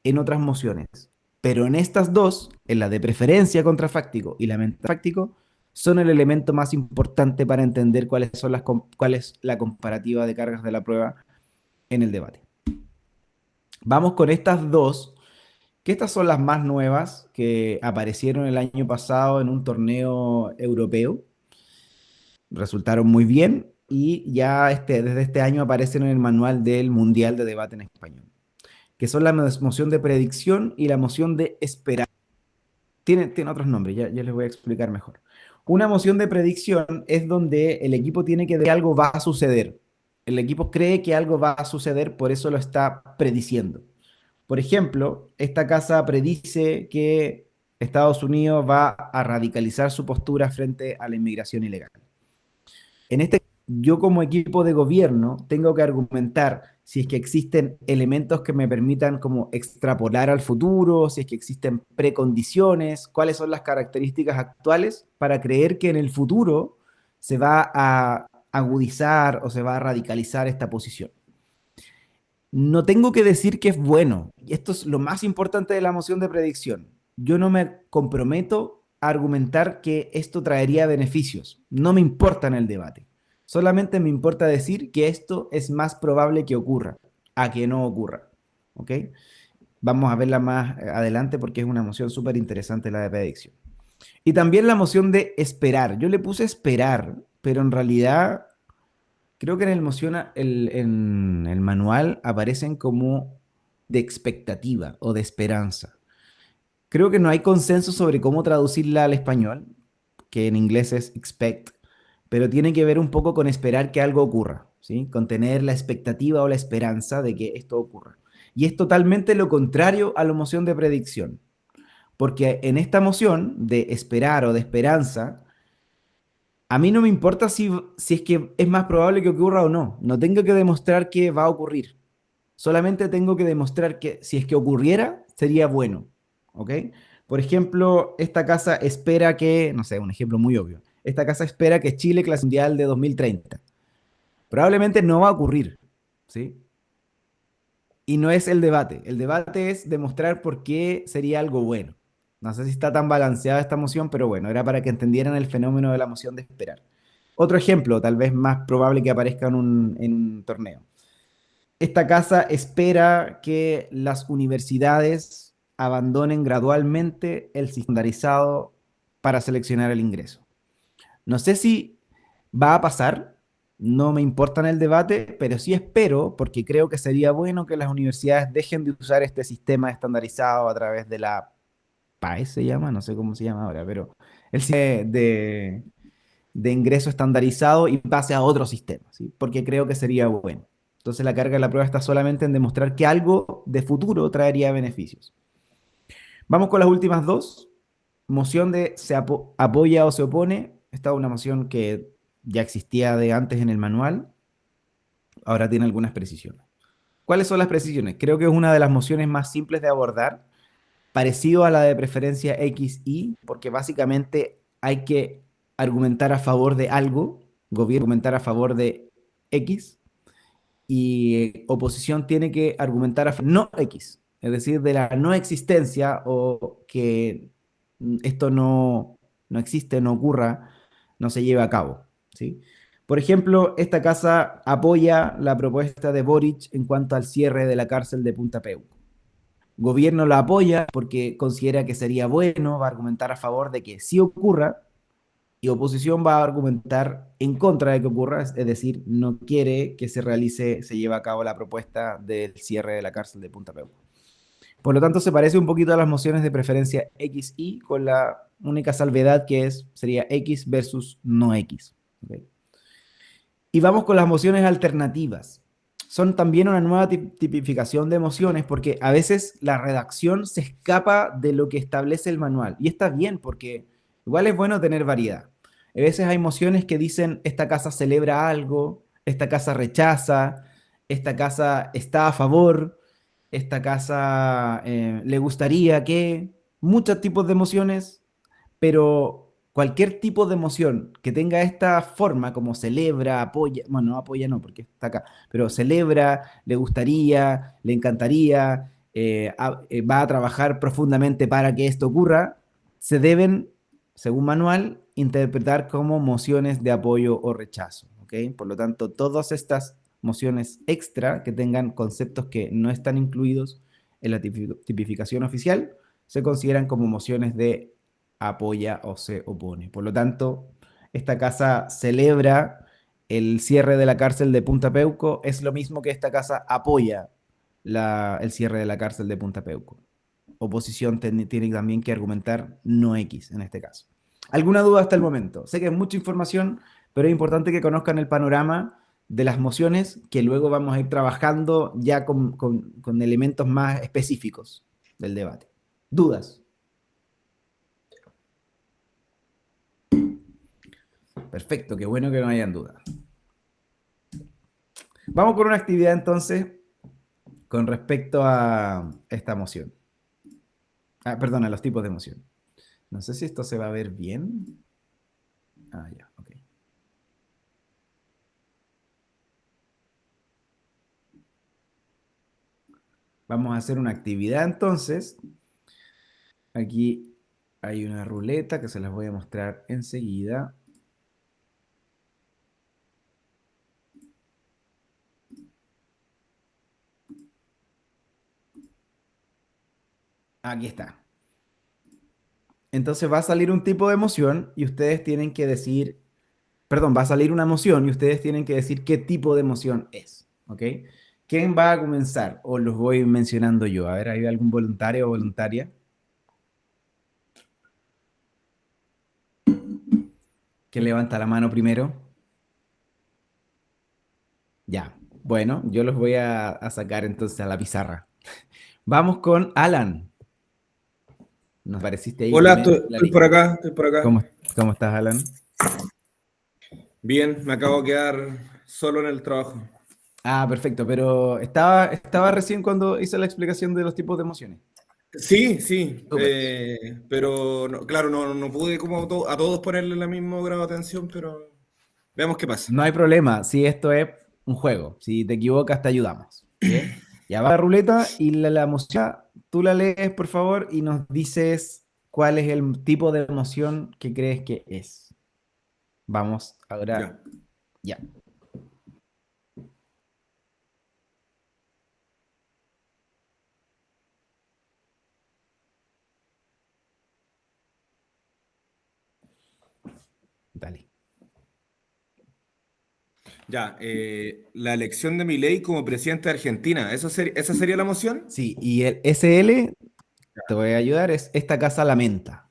en otras mociones. Pero en estas dos, en la de preferencia contrafáctico y lamenta-fáctico, son el elemento más importante para entender cuál es la comparativa de cargas de la prueba en el debate. Vamos con estas dos, que estas son las más nuevas que aparecieron el año pasado en un torneo europeo. Resultaron muy bien y ya desde este año aparecen en el manual del Mundial de Debate en Español, que son la moción de predicción y la moción de esperar. Tiene otros nombres, ya les voy a explicar mejor. Una moción de predicción es donde el equipo tiene que ver que algo va a suceder. El equipo cree que algo va a suceder, por eso lo está prediciendo. Por ejemplo, esta casa predice que Estados Unidos va a radicalizar su postura frente a la inmigración ilegal. En este, yo como equipo de gobierno tengo que argumentar si es que existen elementos que me permitan como extrapolar al futuro, si es que existen precondiciones, cuáles son las características actuales para creer que en el futuro se va a agudizar o se va a radicalizar esta posición. No tengo que decir que es bueno, y esto es lo más importante de la moción de predicción. Yo no me comprometo a argumentar que esto traería beneficios, no me importa en el debate. Solamente me importa decir que esto es más probable que ocurra, a que no ocurra. ¿Ok? Vamos a verla más adelante porque es una moción súper interesante la de predicción. Y también la moción de esperar. Yo le puse esperar, pero en realidad creo que en el manual aparecen como de expectativa o de esperanza. Creo que no hay consenso sobre cómo traducirla al español, que en inglés es expect, pero tiene que ver un poco con esperar que algo ocurra, ¿sí? Con tener la expectativa o la esperanza de que esto ocurra. Y es totalmente lo contrario a la moción de predicción, porque en esta moción de esperar o de esperanza, a mí no me importa si es que es más probable que ocurra o no. No tengo que demostrar que va a ocurrir. Solamente tengo que demostrar que si es que ocurriera, sería bueno. ¿Ok? Por ejemplo, esta casa espera que, no sé, un ejemplo muy obvio. Esta casa espera que Chile clasifique mundial de 2030. Probablemente no va a ocurrir. ¿Sí? Y no es el debate. El debate es demostrar por qué sería algo bueno. No sé si está tan balanceada esta moción, pero bueno, era para que entendieran el fenómeno de la moción de esperar. Otro ejemplo, tal vez más probable que aparezca en un torneo. Esta casa espera que las universidades abandonen gradualmente el sistema estandarizado para seleccionar el ingreso. No sé si va a pasar, no me importa en el debate, pero sí espero, porque creo que sería bueno que las universidades dejen de usar este sistema estandarizado a través de la PAE, se llama, no sé cómo se llama ahora, pero el sistema de ingreso estandarizado y pase a otro sistema, ¿sí? Porque creo que sería bueno. Entonces la carga de la prueba está solamente en demostrar que algo de futuro traería beneficios. Vamos con las últimas dos. Moción de apoya o se opone. Esta es una moción que ya existía de antes en el manual. Ahora tiene algunas precisiones. ¿Cuáles son las precisiones? Creo que es una de las mociones más simples de abordar, parecido a la de preferencia XY, porque básicamente hay que argumentar a favor de algo, gobierno argumentar a favor de X, y oposición tiene que argumentar a no X, es decir, de la no existencia o que esto no existe, no ocurra, no se lleve a cabo, ¿sí? Por ejemplo, esta casa apoya la propuesta de Boric en cuanto al cierre de la cárcel de Punta Peuco. Gobierno la apoya porque considera que sería bueno, va a argumentar a favor de que sí ocurra, y oposición va a argumentar en contra de que ocurra, es decir, no quiere que se realice, se lleve a cabo la propuesta del cierre de la cárcel de Punta Peuco. Por lo tanto, se parece un poquito a las mociones de preferencia XY, con la única salvedad que sería X versus no X. ¿Okay? Y vamos con las mociones alternativas. Son también una nueva tipificación de emociones porque a veces la redacción se escapa de lo que establece el manual. Y está bien porque igual es bueno tener variedad. A veces hay mociones que dicen esta casa celebra algo, esta casa rechaza, esta casa está a favor, esta casa le gustaría que... Muchos tipos de emociones, pero cualquier tipo de emoción que tenga esta forma, como celebra, apoya, bueno, no apoya no, porque está acá, pero celebra, le gustaría, le encantaría, va a trabajar profundamente para que esto ocurra, se deben, según manual, interpretar como mociones de apoyo o rechazo. ¿Okay? Por lo tanto, todas estas mociones extra que tengan conceptos que no están incluidos en la tipificación oficial se consideran como mociones de apoya o se opone. Por lo tanto, esta casa celebra el cierre de la cárcel de Punta Peuco, es lo mismo que esta casa apoya el cierre de la cárcel de Punta Peuco. Oposición tiene también que argumentar no X en este caso. ¿Alguna duda hasta el momento? Sé que es mucha información, pero es importante que conozcan el panorama de las mociones que luego vamos a ir trabajando ya con elementos más específicos del debate. ¿Dudas? Perfecto, qué bueno que no hayan dudas. Vamos con una actividad entonces con respecto a esta emoción. Perdón, a los tipos de emoción. No sé si esto se va a ver bien. Ya, ok. Vamos a hacer una actividad entonces. Aquí hay una ruleta que se las voy a mostrar enseguida. Aquí está. Entonces va a salir un tipo de emoción y ustedes tienen que decir, perdón, va a salir una emoción y ustedes tienen que decir qué tipo de emoción es, ¿ok? ¿Quién va a comenzar? O los voy mencionando yo. A ver, ¿hay algún voluntario o voluntaria que levanta la mano primero? Ya, bueno, yo los voy a sacar entonces a la pizarra. Vamos con Alan. Nos apareciste ahí Hola, primero en la estoy por lista. acá, estoy por acá. ¿Cómo estás, Alan? Bien, me acabo de quedar solo en el trabajo. Perfecto, pero estaba recién cuando hice la explicación de los tipos de emociones. Sí, sí, Súper. pero claro, no pude como a todos ponerle el mismo grado de atención, pero veamos qué pasa. No hay problema, si esto es un juego. Si te equivocas, te ayudamos. ¿Bien? Ya va la ruleta y la emoción, tú la lees, por favor, y nos dices cuál es el tipo de emoción que crees que es. Vamos, ahora, Ya. ya. Dale. Ya, la elección de Milei como presidente de Argentina, ¿esa sería la moción? Sí, y el SL, te voy a ayudar, es esta casa lamenta.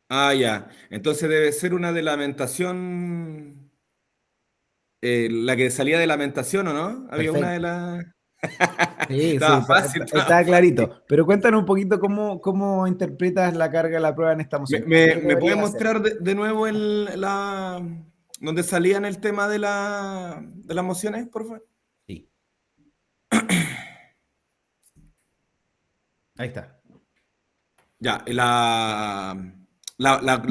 Ah, ya. Entonces debe ser una de lamentación, la que salía de lamentación, ¿o no? Había una de Perfecto. las... Sí, sí, Estaba fácil, estaba está fácil. clarito. Pero cuéntanos un poquito cómo interpretas la carga de la prueba en esta ¿Me, moción. ¿Qué me, me puede debería hacer? mostrar de nuevo donde salían el tema de las mociones, por favor? Sí, ahí está. Ya, la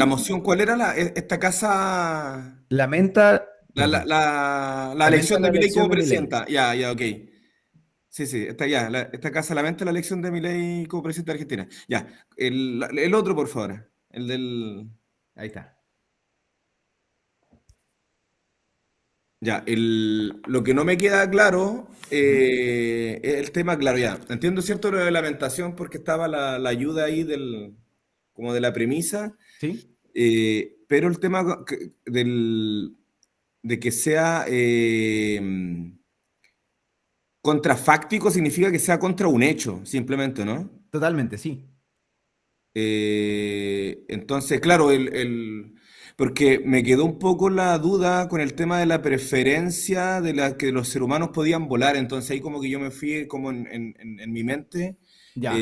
moción, ¿cuál era? Esta casa, Lamenta, perdón, la lamenta elección la de Milei elección como de Milei. presidenta. Ya, ya, ok. Sí, sí, esta casa lamenta la elección de Milei como presidente de Argentina. Ya, el otro, por favor. El del... Ahí está. Ya, lo que no me queda claro Ujú. es el tema, claro, ya. Entiendo cierto lo de lamentación porque estaba la ayuda ahí como de la premisa, ¿Sí? pero el tema de que sea contrafáctico significa que sea contra un hecho, simplemente, ¿no? Totalmente, sí. Entonces, claro, porque me quedó un poco la duda con el tema de la preferencia de la que los seres humanos podían volar. Entonces ahí como que yo me fui como en mi mente, Ya.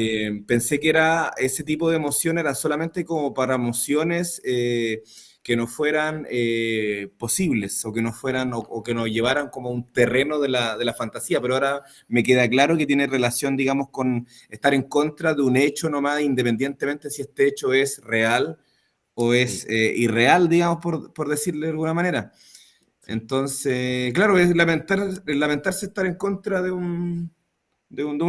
pensé que era ese tipo de emoción era solamente como para emociones que no fueran posibles o que no fueran o que nos llevaran como a un terreno de la fantasía. Pero ahora me queda claro que tiene relación, digamos, con estar en contra de un hecho nomás, independientemente si este hecho es real o es Sí. irreal, digamos, por decirle de alguna manera. Sí. Entonces, claro, es lamentarse estar en contra de un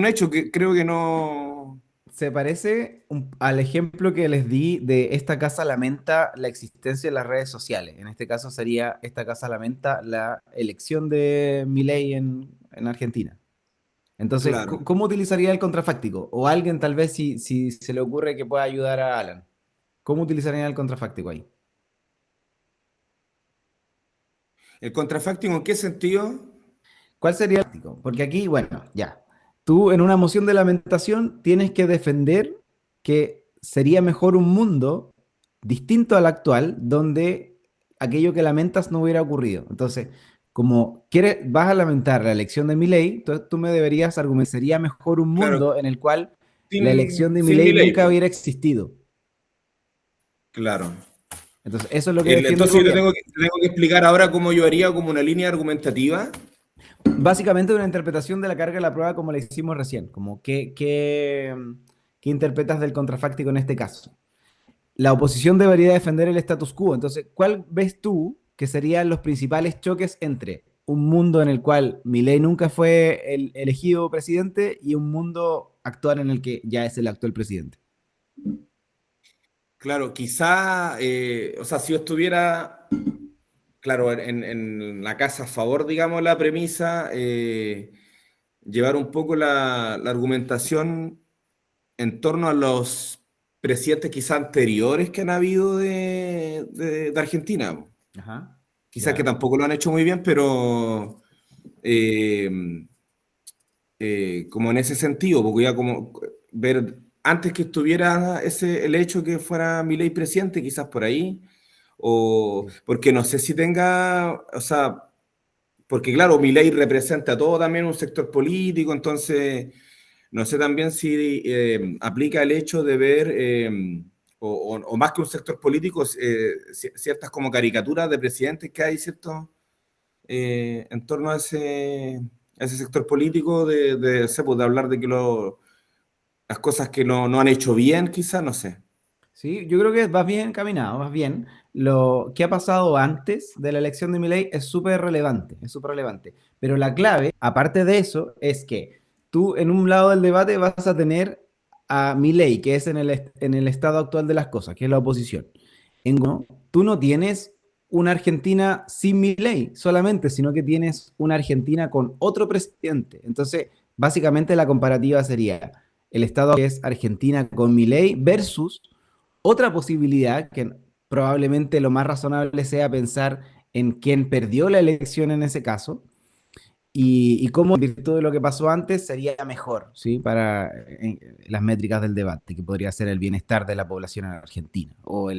hecho que creo que no... Se parece al ejemplo que les di de esta casa lamenta la existencia de las redes sociales. En este caso sería esta casa lamenta la elección de Milei en Argentina. Entonces, Claro. ¿cómo utilizaría el contrafáctico? O alguien tal vez si se le ocurre que pueda ayudar a Alan. ¿Cómo utilizaría el contrafáctico ahí? ¿El contrafáctico en qué sentido? ¿Cuál sería el práctico? Porque aquí, bueno, ya. Tú en una moción de lamentación tienes que defender que sería mejor un mundo distinto al actual, donde aquello que lamentas no hubiera ocurrido. Entonces, como quieres, vas a lamentar la elección de Milei, entonces tú me deberías argumentar, sería mejor un Claro, mundo en el cual la elección sin, de sin Milei mi ley, nunca po. hubiera existido. Claro. Entonces, eso es lo que defiende el Entonces yo te gobierno. tengo que explicar ahora cómo yo haría como una línea argumentativa. Básicamente una interpretación de la carga de la prueba como la hicimos recién, como qué interpretas del contrafáctico en este caso. La oposición debería defender el status quo, entonces, ¿cuál ves tú que serían los principales choques entre un mundo en el cual Milei nunca fue el elegido presidente y un mundo actual en el que ya es el actual presidente? Claro, quizá, o sea, si yo estuviera, claro, en la casa a favor, digamos, la premisa, llevar un poco la argumentación en torno a los presidentes quizá anteriores que han habido de Argentina. Ajá, Quizás que ya. tampoco lo han hecho muy bien, pero eh, como en ese sentido, porque ya como ver antes que estuviera el hecho que fuera Milei presidente, quizás por ahí, o Sí. porque no sé si tenga, o sea, porque claro, Milei representa a todo también un sector político, entonces no sé también si aplica el hecho de ver, o más que un sector político, ciertas como caricaturas de presidentes que hay, ¿cierto? En torno a ese sector político de hablar de que las cosas que no han hecho bien, quizás, no sé. Sí, yo creo que vas bien encaminado, vas bien. Lo que ha pasado antes de la elección de Milei es súper relevante, es súper relevante. Pero la clave, aparte de eso, es que tú en un lado del debate vas a tener a Milei, que es en el estado actual de las cosas, que es la oposición. Tú no tienes una Argentina sin Milei solamente, sino que tienes una Argentina con otro presidente. Entonces, básicamente la comparativa sería el estado que es Argentina con Milei versus otra posibilidad que probablemente lo más razonable sea pensar en quién perdió la elección en ese caso y cómo, en virtud de lo que pasó antes, sería mejor, ¿sí? Para las métricas del debate, que podría ser el bienestar de la población en Argentina o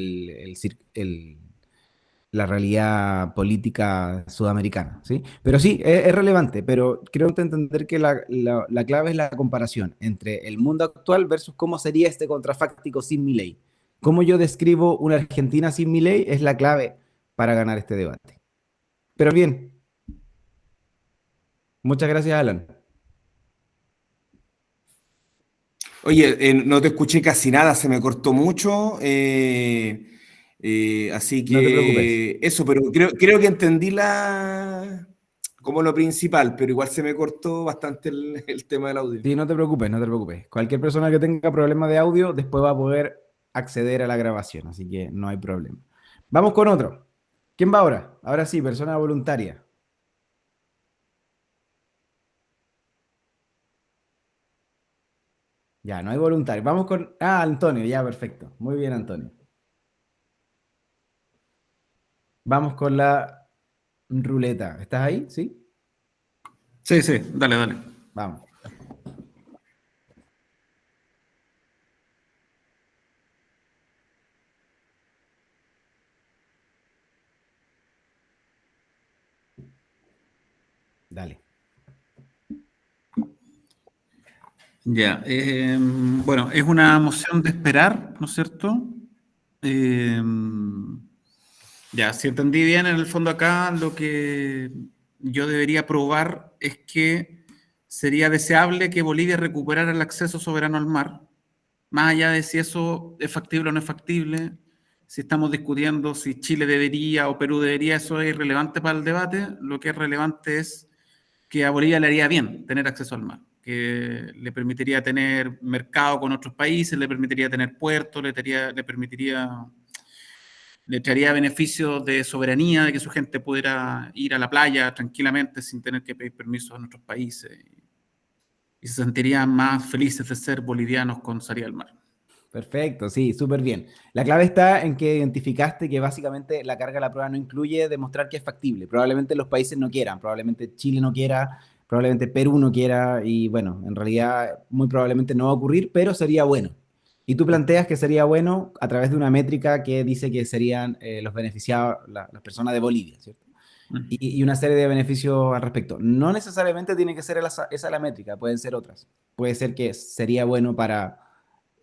la realidad política sudamericana, ¿sí? Pero sí, es relevante, pero creo entender que la clave es la comparación entre el mundo actual versus cómo sería este contrafáctico sin Milei. Cómo yo describo una Argentina sin Milei es la clave para ganar este debate. Pero bien, muchas gracias, Alan. Oye, no te escuché casi nada, se me cortó mucho. Así No te preocupes. que eso, pero creo que entendí como lo principal, pero igual se me cortó bastante el tema del audio. Sí, no te preocupes, no te preocupes. Cualquier persona que tenga problema de audio después va a poder acceder a la grabación, así que no hay problema. Vamos con otro. ¿Quién va ahora? Ahora sí, persona voluntaria. Ya, no hay voluntario. Vamos con... Ah, Antonio, ya, perfecto. Muy bien, Antonio. Vamos con la ruleta. ¿Estás ahí? ¿Sí? Sí, sí, dale, dale. Vamos. Dale. Ya, bueno, es una moción de esperar, ¿no es cierto? Eh, ya, si entendí bien, en el fondo acá lo que yo debería probar es que sería deseable que Bolivia recuperara el acceso soberano al mar, más allá de si eso es factible o no es factible, si estamos discutiendo si Chile debería o Perú debería, eso es irrelevante para el debate, lo que es relevante es que a Bolivia le haría bien tener acceso al mar, que le permitiría tener mercado con otros países, le permitiría tener puertos, le traería beneficios de soberanía, de que su gente pudiera ir a la playa tranquilamente sin tener que pedir permiso a nuestros países y se sentirían más felices de ser bolivianos con salida al mar. Perfecto, sí, súper bien. La clave está en que identificaste que básicamente la carga de la prueba no incluye demostrar que es factible. Probablemente los países no quieran, probablemente Chile no quiera, probablemente Perú no quiera y bueno, en realidad muy probablemente no va a ocurrir, pero sería bueno. Y tú planteas que sería bueno a través de una métrica que dice que serían los beneficiados, las personas de Bolivia, ¿cierto? Y una serie de beneficios al respecto. No necesariamente tiene que ser esa la métrica, pueden ser otras. Puede ser que sería bueno para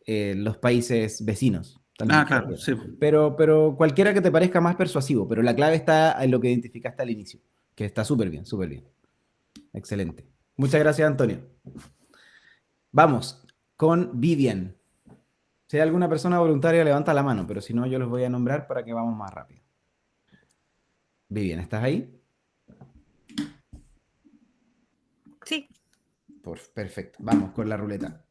los países vecinos Ah, también. claro, sí. Pero cualquiera que te parezca más persuasivo, pero la clave está en lo que identificaste al inicio, que está súper bien, súper bien. Excelente. Muchas gracias, Antonio. Vamos con Vivian. Si hay alguna persona voluntaria, levanta la mano, pero si no, yo los voy a nombrar para que vamos más rápido. Vivian, ¿estás ahí? Sí, Perfecto. Vamos con la ruleta.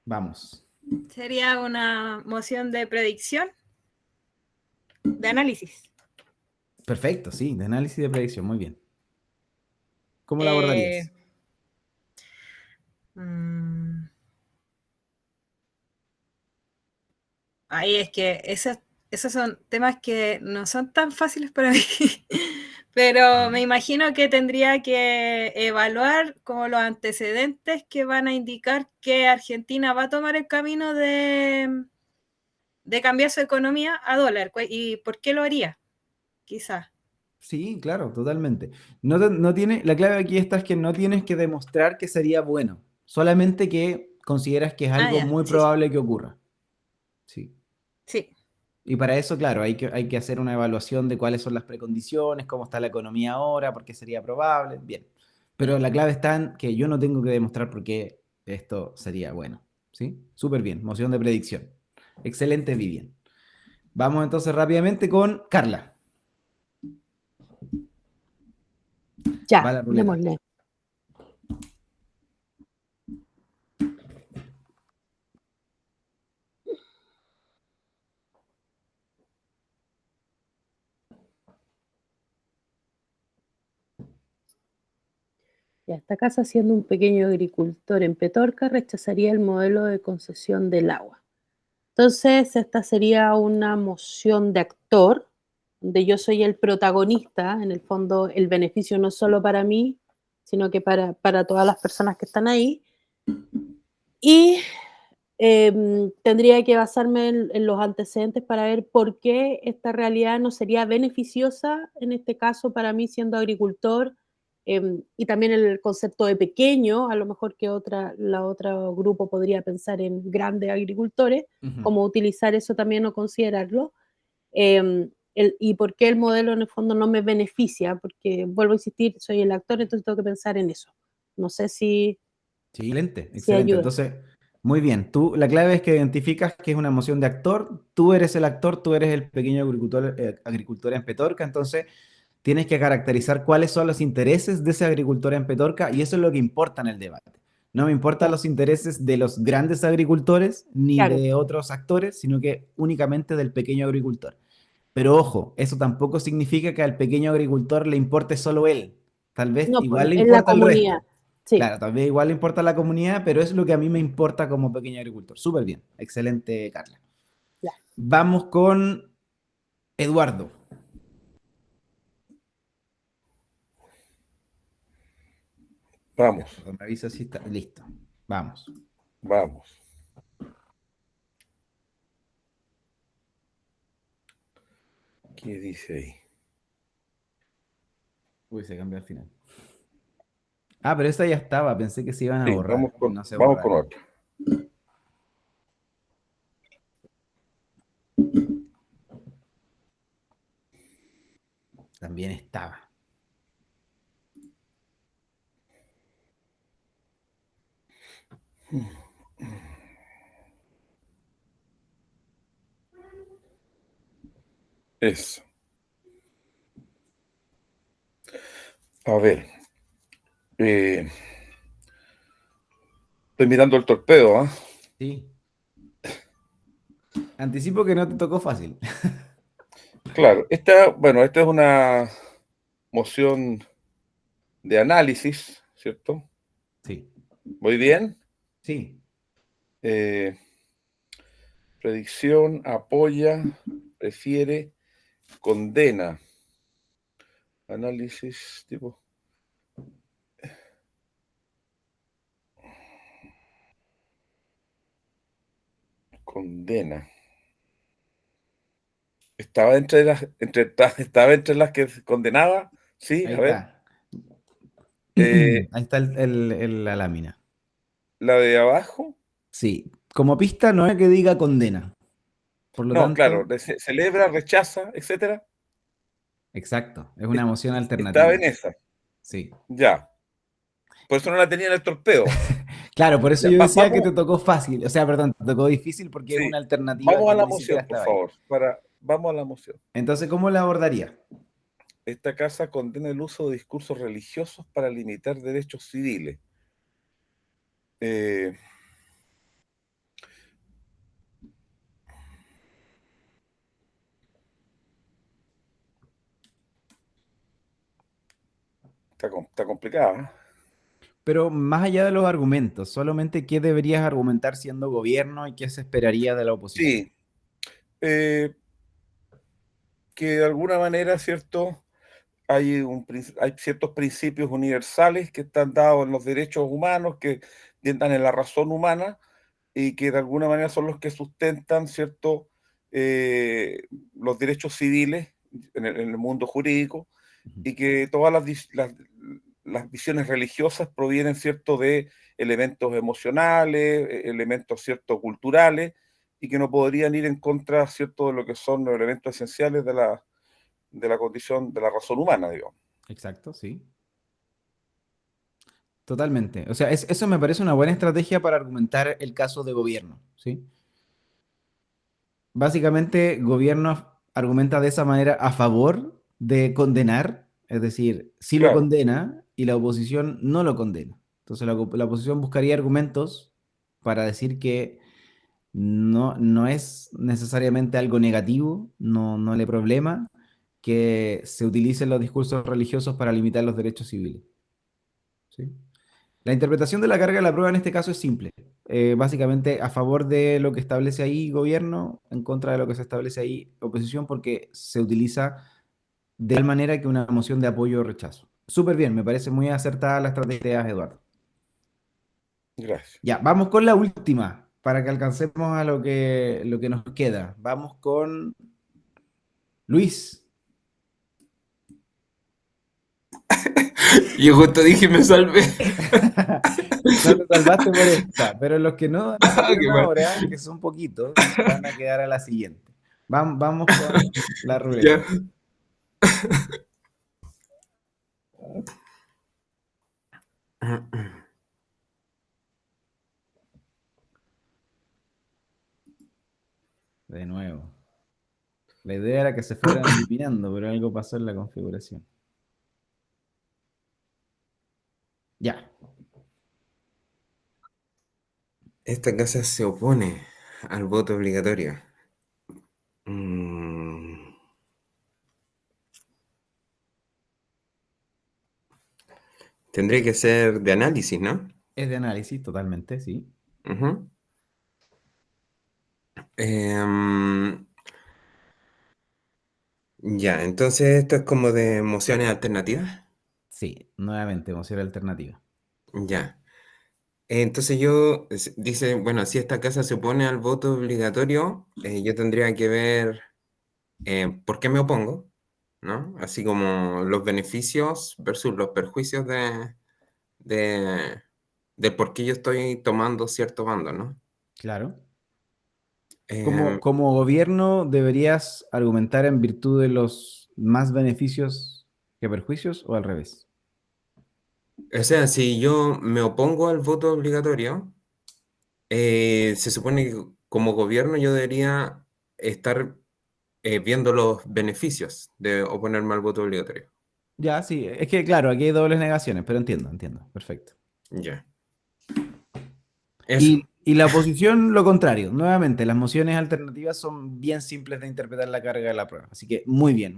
Vamos. sería una moción de predicción, de análisis. Perfecto, sí, de análisis de predicción, muy bien. ¿Cómo la Eh, abordarías? mm, ahí es que esos son temas que no son tan fáciles para mí, pero me imagino que tendría que evaluar como los antecedentes que van a indicar que Argentina va a tomar el camino de cambiar su economía a dólar. ¿Y por qué lo haría? Quizás. Sí, claro, totalmente. No tiene, la clave aquí está es que no tienes que demostrar que sería bueno, solamente que consideras que es Ah, algo ya, muy sí, sí, probable que ocurra. Sí. sí. Y para eso, claro, hay que hacer una evaluación de cuáles son las precondiciones, cómo está la economía ahora, por qué sería probable. Bien. Pero la clave está en que yo no tengo que demostrar por qué esto sería bueno. ¿Sí? Súper bien. Moción de predicción. Excelente, Vivian. Vamos entonces rápidamente con Carla. Va Ya, la ruleta. démosle. Ya, esta casa, siendo un pequeño agricultor en Petorca, rechazaría el modelo de concesión del agua. Entonces, esta sería una moción de actor, donde yo soy el protagonista. En el fondo, el beneficio no es solo para mí, sino que para todas las personas que están ahí. Y tendría que basarme en los antecedentes para ver por qué esta realidad no sería beneficiosa, en este caso, para mí siendo agricultor, y también el concepto de pequeño, a lo mejor que la otro grupo podría pensar en grandes agricultores, Ujú. como utilizar eso también o considerarlo, y por qué el modelo en el fondo no me beneficia, porque vuelvo a insistir, soy el actor, entonces tengo que pensar en eso. No sé Sí, excelente, si excelente. ayuda. Entonces, muy bien. La clave es que identificas que es una emoción de actor. Tú eres el actor, tú eres el pequeño agricultor en Petorca. Entonces, tienes que caracterizar cuáles son los intereses de ese agricultor en Petorca y eso es lo que importa en el debate. No me importan Claro, los intereses de los grandes agricultores ni claro, de otros actores, sino que únicamente del pequeño agricultor. Pero ojo, eso tampoco significa que al pequeño agricultor le importe solo él. Tal vez no, igual le en la importa el comunidad, resto. sí. Claro, tal vez igual le importa la comunidad, pero es lo que a mí me importa como pequeño agricultor. Súper bien. Excelente, Carla. Ya. Vamos con Eduardo. Ya, Vamos, perdón, me avisa si está listo. Vamos. vamos. ¿Qué dice ahí? Uy, se cambió al final. Ah, pero esta ya estaba. Pensé que se iban a Sí, borrar y no se vamos con borraron. otra. También estaba. Eso. A ver, eh, estoy mirando el torpedo, ¿ah? Sí. Anticipo que no te tocó fácil. Claro, bueno, esta es una moción de análisis, ¿cierto? Sí. Muy bien. Sí. Eh, predicción, apoya, prefiere, condena. Análisis, tipo. Condena. Estaba entre las que condenaba. Sí, Ahí a ver. está. Eh, Ahí está la lámina. la de abajo. Sí. Como pista no es que diga condena. Por lo No, claro, tanto, celebra, rechaza, etcétera. exacto. Es una emoción Estaba alternativa. en esa. Sí. Ya. Por eso no la tenía en el torpedo. Claro, por eso Ya, yo decía que vamos, te tocó fácil. O sea, perdón, te tocó difícil porque es sí. una alternativa Vamos a que la ni siquiera moción, por estaba ahí. favor. Vamos a la moción. Entonces, ¿cómo la abordaría? Esta casa condena el uso de discursos religiosos para limitar derechos civiles. Eh, está complicada, ¿eh? Pero más allá de los argumentos, solamente qué deberías argumentar siendo gobierno y qué se esperaría de la oposición. Sí, eh, que de alguna manera, ¿cierto? Hay ciertos principios universales que están dados en los derechos humanos, que tiendan en la razón humana y que de alguna manera son los que sustentan, ¿cierto? Los derechos civiles en el mundo jurídico Ujú. y que todas las visiones religiosas provienen, ¿cierto?, de elementos emocionales, elementos, ¿cierto?, culturales, y que no podrían ir en contra, ¿cierto?, de lo que son los elementos esenciales de la condición, de la razón humana, digamos. Exacto, sí. Totalmente. O sea, eso me parece una buena estrategia para argumentar el caso de gobierno, ¿sí? Básicamente, gobierno argumenta de esa manera a favor de condenar, es decir, sí lo Claro, condena y la oposición no lo condena. Entonces, la oposición buscaría argumentos para decir que no es necesariamente algo negativo, no le problema que se utilicen los discursos religiosos para limitar los derechos civiles. ¿sí? La interpretación de la carga de la prueba en este caso es simple. Básicamente a favor de lo que establece ahí gobierno, en contra de lo que se establece ahí oposición, porque se utiliza de tal manera que una moción de apoyo o rechazo. Súper bien, me parece muy acertada la estrategia, Eduardo. Gracias. Ya, vamos con la última, para que alcancemos a lo que nos queda. Vamos con Luis. Yo justo dije, me salvé. No te salvaste por esta, pero los que no Ah, salieron qué mal. ahora, que son poquitos, van a quedar a la siguiente. Vamos con la Ya. ruleta. De nuevo. La idea era que se fueran eliminando, pero algo pasó en la configuración. Ya. Esta casa se opone al voto obligatorio. Mm, Tendría que ser de análisis, ¿no? Es de análisis totalmente, sí. Ujú. Em, ya, entonces esto es como de emociones alternativas. Sí, nuevamente, emoción alternativa. Ya. Entonces dice, bueno, si esta casa se opone al voto obligatorio, yo tendría que ver por qué me opongo, ¿no? Así como los beneficios versus los perjuicios de, de por qué yo estoy tomando cierto bando, ¿no? Claro. Em, Como gobierno deberías argumentar en virtud de los más beneficios que perjuicios o al revés. o sea, si yo me opongo al voto obligatorio, se supone que como gobierno yo debería estar viendo los beneficios de oponerme al voto obligatorio. Ya, sí, es que claro, aquí hay dobles negaciones, pero entiendo, perfecto. Ya. Eso. Y la oposición, lo contrario. Nuevamente, las mociones alternativas son bien simples de interpretar la carga de la prueba. Así que muy bien,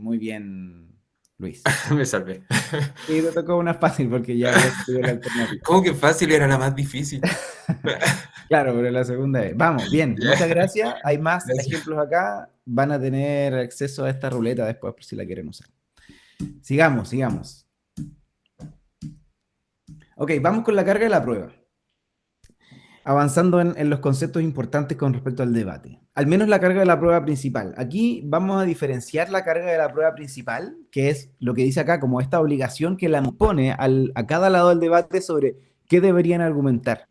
Luis. Me salvé. Y te tocó una fácil porque ya había sido la alternativa. ¿Cómo que fácil era la más difícil? Claro, pero la segunda vez. Vamos, bien, muchas gracias. Hay más Gracias. ejemplos acá. Van a tener acceso a esta ruleta después por si la quieren usar. Sigamos. Ok, vamos con la carga de la prueba. Avanzando en los conceptos importantes con respecto al debate. Al menos la carga de la prueba principal. Aquí vamos a diferenciar la carga de la prueba principal, que es lo que dice acá como esta obligación que la impone a cada lado del debate sobre qué deberían argumentar.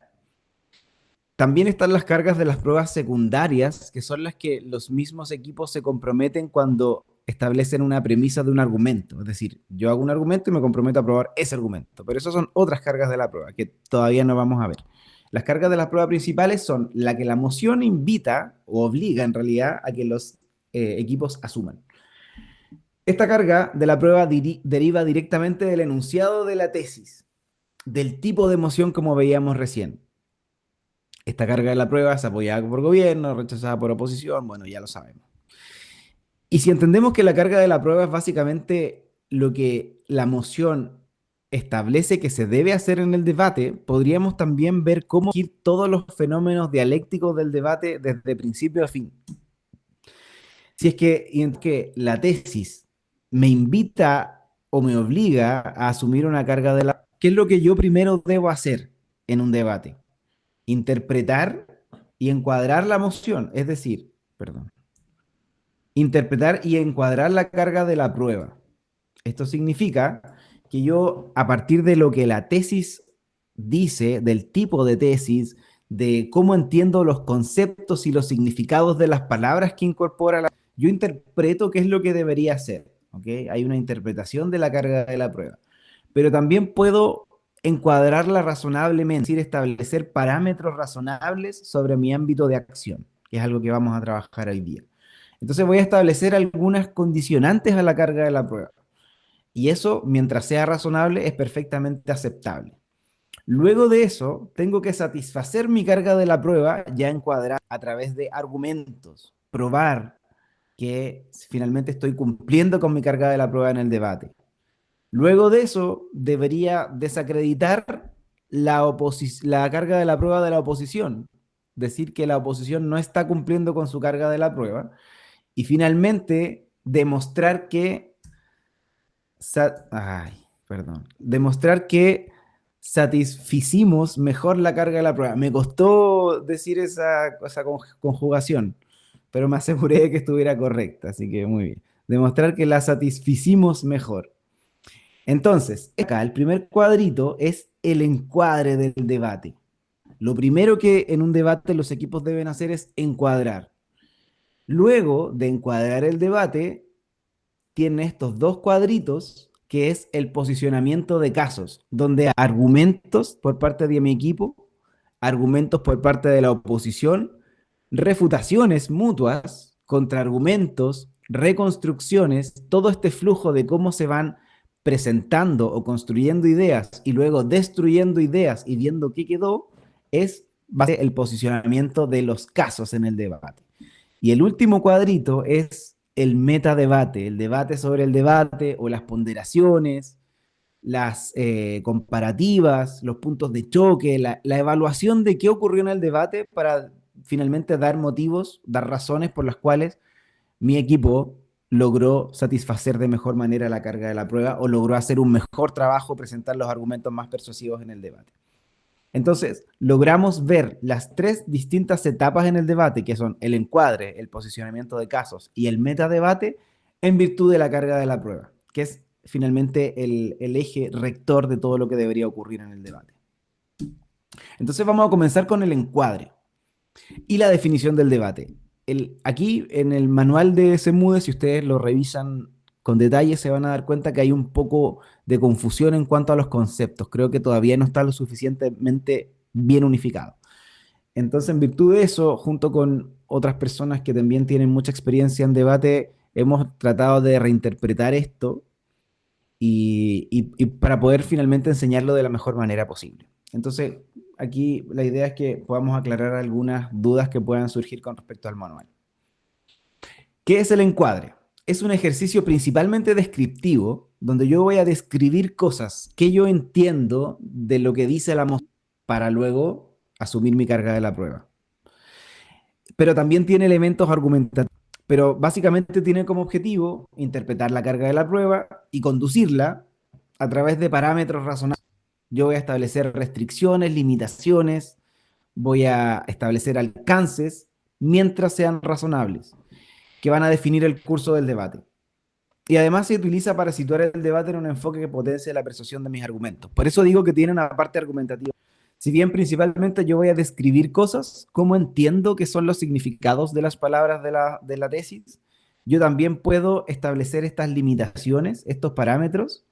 También están las cargas de las pruebas secundarias, que son las que los mismos equipos se comprometen cuando establecen una premisa de un argumento. Es decir, yo hago un argumento y me comprometo a probar ese argumento. Pero esas son otras cargas de la prueba que todavía no vamos a ver. Las cargas de las pruebas principales son la que la moción invita o obliga en realidad a que los equipos asuman. Esta carga de la prueba deriva directamente del enunciado de la tesis, del tipo de moción como veíamos recién. Esta carga de la prueba es apoyada por gobierno, rechazada por oposición, bueno, ya lo sabemos. Y si entendemos que la carga de la prueba es básicamente lo que la moción establece que se debe hacer en el debate, podríamos también ver cómo ir todos los fenómenos dialécticos del debate desde principio a fin. Si es que la tesis me invita o me obliga a asumir una carga de la... ¿Qué es lo que yo primero debo hacer en un debate? Interpretar y encuadrar la moción, es decir, interpretar y encuadrar la carga de la prueba. Esto significa que yo, a partir de lo que la tesis dice, del tipo de tesis, de cómo entiendo los conceptos y los significados de las palabras que incorpora, yo interpreto qué es lo que debería hacer. ¿Okay? Hay una interpretación de la carga de la prueba. Pero también puedo encuadrarla razonablemente, es decir, establecer parámetros razonables sobre mi ámbito de acción, que es algo que vamos a trabajar hoy día. Entonces voy a establecer algunas condicionantes a la carga de la prueba. Y eso, mientras sea razonable, es perfectamente aceptable. Luego de eso, tengo que satisfacer mi carga de la prueba ya encuadrada a través de argumentos, probar que finalmente estoy cumpliendo con mi carga de la prueba en el debate. Luego de eso, debería desacreditar la carga de la prueba de la oposición, decir que la oposición no está cumpliendo con su carga de la prueba, y finalmente demostrar que, demostrar que satisficimos mejor la carga de la prueba. Me costó decir esa conjugación, pero me aseguré de que estuviera correcta, así que muy bien. Demostrar que la satisficimos mejor. Entonces, acá el primer cuadrito es el encuadre del debate. Lo primero que en un debate los equipos deben hacer es encuadrar. Luego de encuadrar el debate, tiene estos dos cuadritos, que es el posicionamiento de casos, donde hay argumentos por parte de mi equipo, argumentos por parte de la oposición, refutaciones mutuas, contraargumentos, reconstrucciones, todo este flujo de cómo se van presentando o construyendo ideas y luego destruyendo ideas y viendo qué quedó, es el posicionamiento de los casos en el debate. Y el último cuadrito es el metadebate, el debate sobre el debate o las ponderaciones, las comparativas, los puntos de choque, la evaluación de qué ocurrió en el debate para finalmente dar motivos, dar razones por las cuales mi equipo logró satisfacer de mejor manera la carga de la prueba o logró hacer un mejor trabajo, presentar los argumentos más persuasivos en el debate. Entonces, logramos ver las tres distintas etapas en el debate, que son el encuadre, el posicionamiento de casos y el metadebate, en virtud de la carga de la prueba, que es finalmente el eje rector de todo lo que debería ocurrir en el debate. Entonces vamos a comenzar con el encuadre y la definición del debate. Aquí en el manual de SEMUDE, si ustedes lo revisan con detalle, se van a dar cuenta que hay un poco de confusión en cuanto a los conceptos. Creo que todavía no está lo suficientemente bien unificado. Entonces, en virtud de eso, junto con otras personas que también tienen mucha experiencia en debate, hemos tratado de reinterpretar esto y para poder finalmente enseñarlo de la mejor manera posible. Entonces, aquí la idea es que podamos aclarar algunas dudas que puedan surgir con respecto al manual. ¿Qué es el encuadre? Es un ejercicio principalmente descriptivo, donde yo voy a describir cosas que yo entiendo de lo que dice la moción para luego asumir mi carga de la prueba. Pero también tiene elementos argumentativos. Pero básicamente tiene como objetivo interpretar la carga de la prueba y conducirla a través de parámetros razonables. Yo voy a establecer restricciones, limitaciones, voy a establecer alcances mientras sean razonables, que van a definir el curso del debate. Y además se utiliza para situar el debate en un enfoque que potencie la persuasión de mis argumentos. Por eso digo que tiene una parte argumentativa. Si bien principalmente yo voy a describir cosas, cómo entiendo que son los significados de las palabras de la tesis, yo también puedo establecer estas limitaciones, estos parámetros,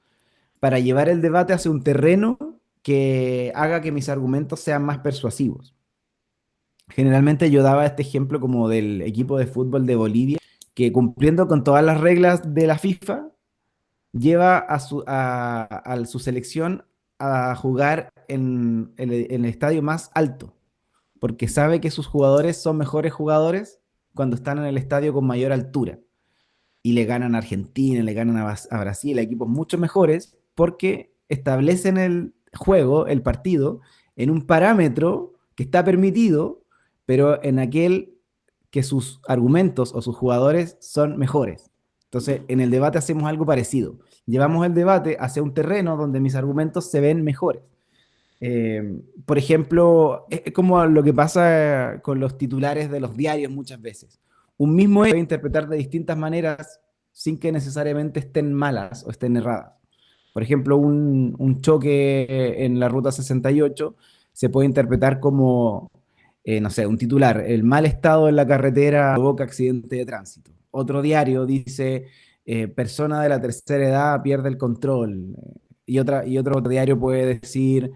para llevar el debate hacia un terreno que haga que mis argumentos sean más persuasivos. Generalmente yo daba este ejemplo como del equipo de fútbol de Bolivia, que cumpliendo con todas las reglas de la FIFA, lleva a su selección a jugar en el estadio más alto, porque sabe que sus jugadores son mejores jugadores cuando están en el estadio con mayor altura. Y le ganan a Argentina, le ganan a Brasil, a equipos mucho mejores, porque establecen el juego, el partido, en un parámetro que está permitido, pero en aquel que sus argumentos o sus jugadores son mejores. Entonces, en el debate hacemos algo parecido. Llevamos el debate hacia un terreno donde mis argumentos se ven mejores. Por ejemplo, es como lo que pasa con los titulares de los diarios muchas veces. Un mismo hecho se puede interpretar de distintas maneras sin que necesariamente estén malas o estén erradas. Por ejemplo, un choque en la ruta 68 se puede interpretar como, no sé, un titular: el mal estado en la carretera provoca accidente de tránsito. Otro diario dice, persona de la tercera edad pierde el control. Y otro diario puede decir,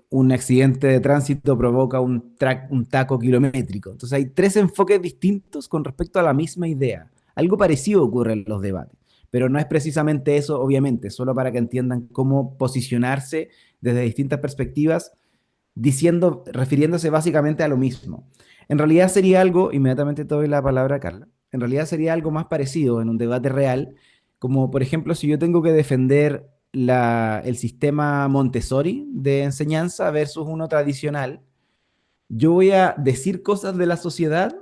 un accidente de tránsito provoca un taco kilométrico. Entonces hay tres enfoques distintos con respecto a la misma idea. Algo parecido ocurre en los debates, pero no es precisamente eso, obviamente, solo para que entiendan cómo posicionarse desde distintas perspectivas, refiriéndose básicamente a lo mismo. En realidad sería algo, inmediatamente te doy la palabra a Carla, en realidad sería algo más parecido en un debate real, Como por ejemplo, si yo tengo que defender el sistema Montessori de enseñanza versus uno tradicional, yo voy a decir cosas de la sociedad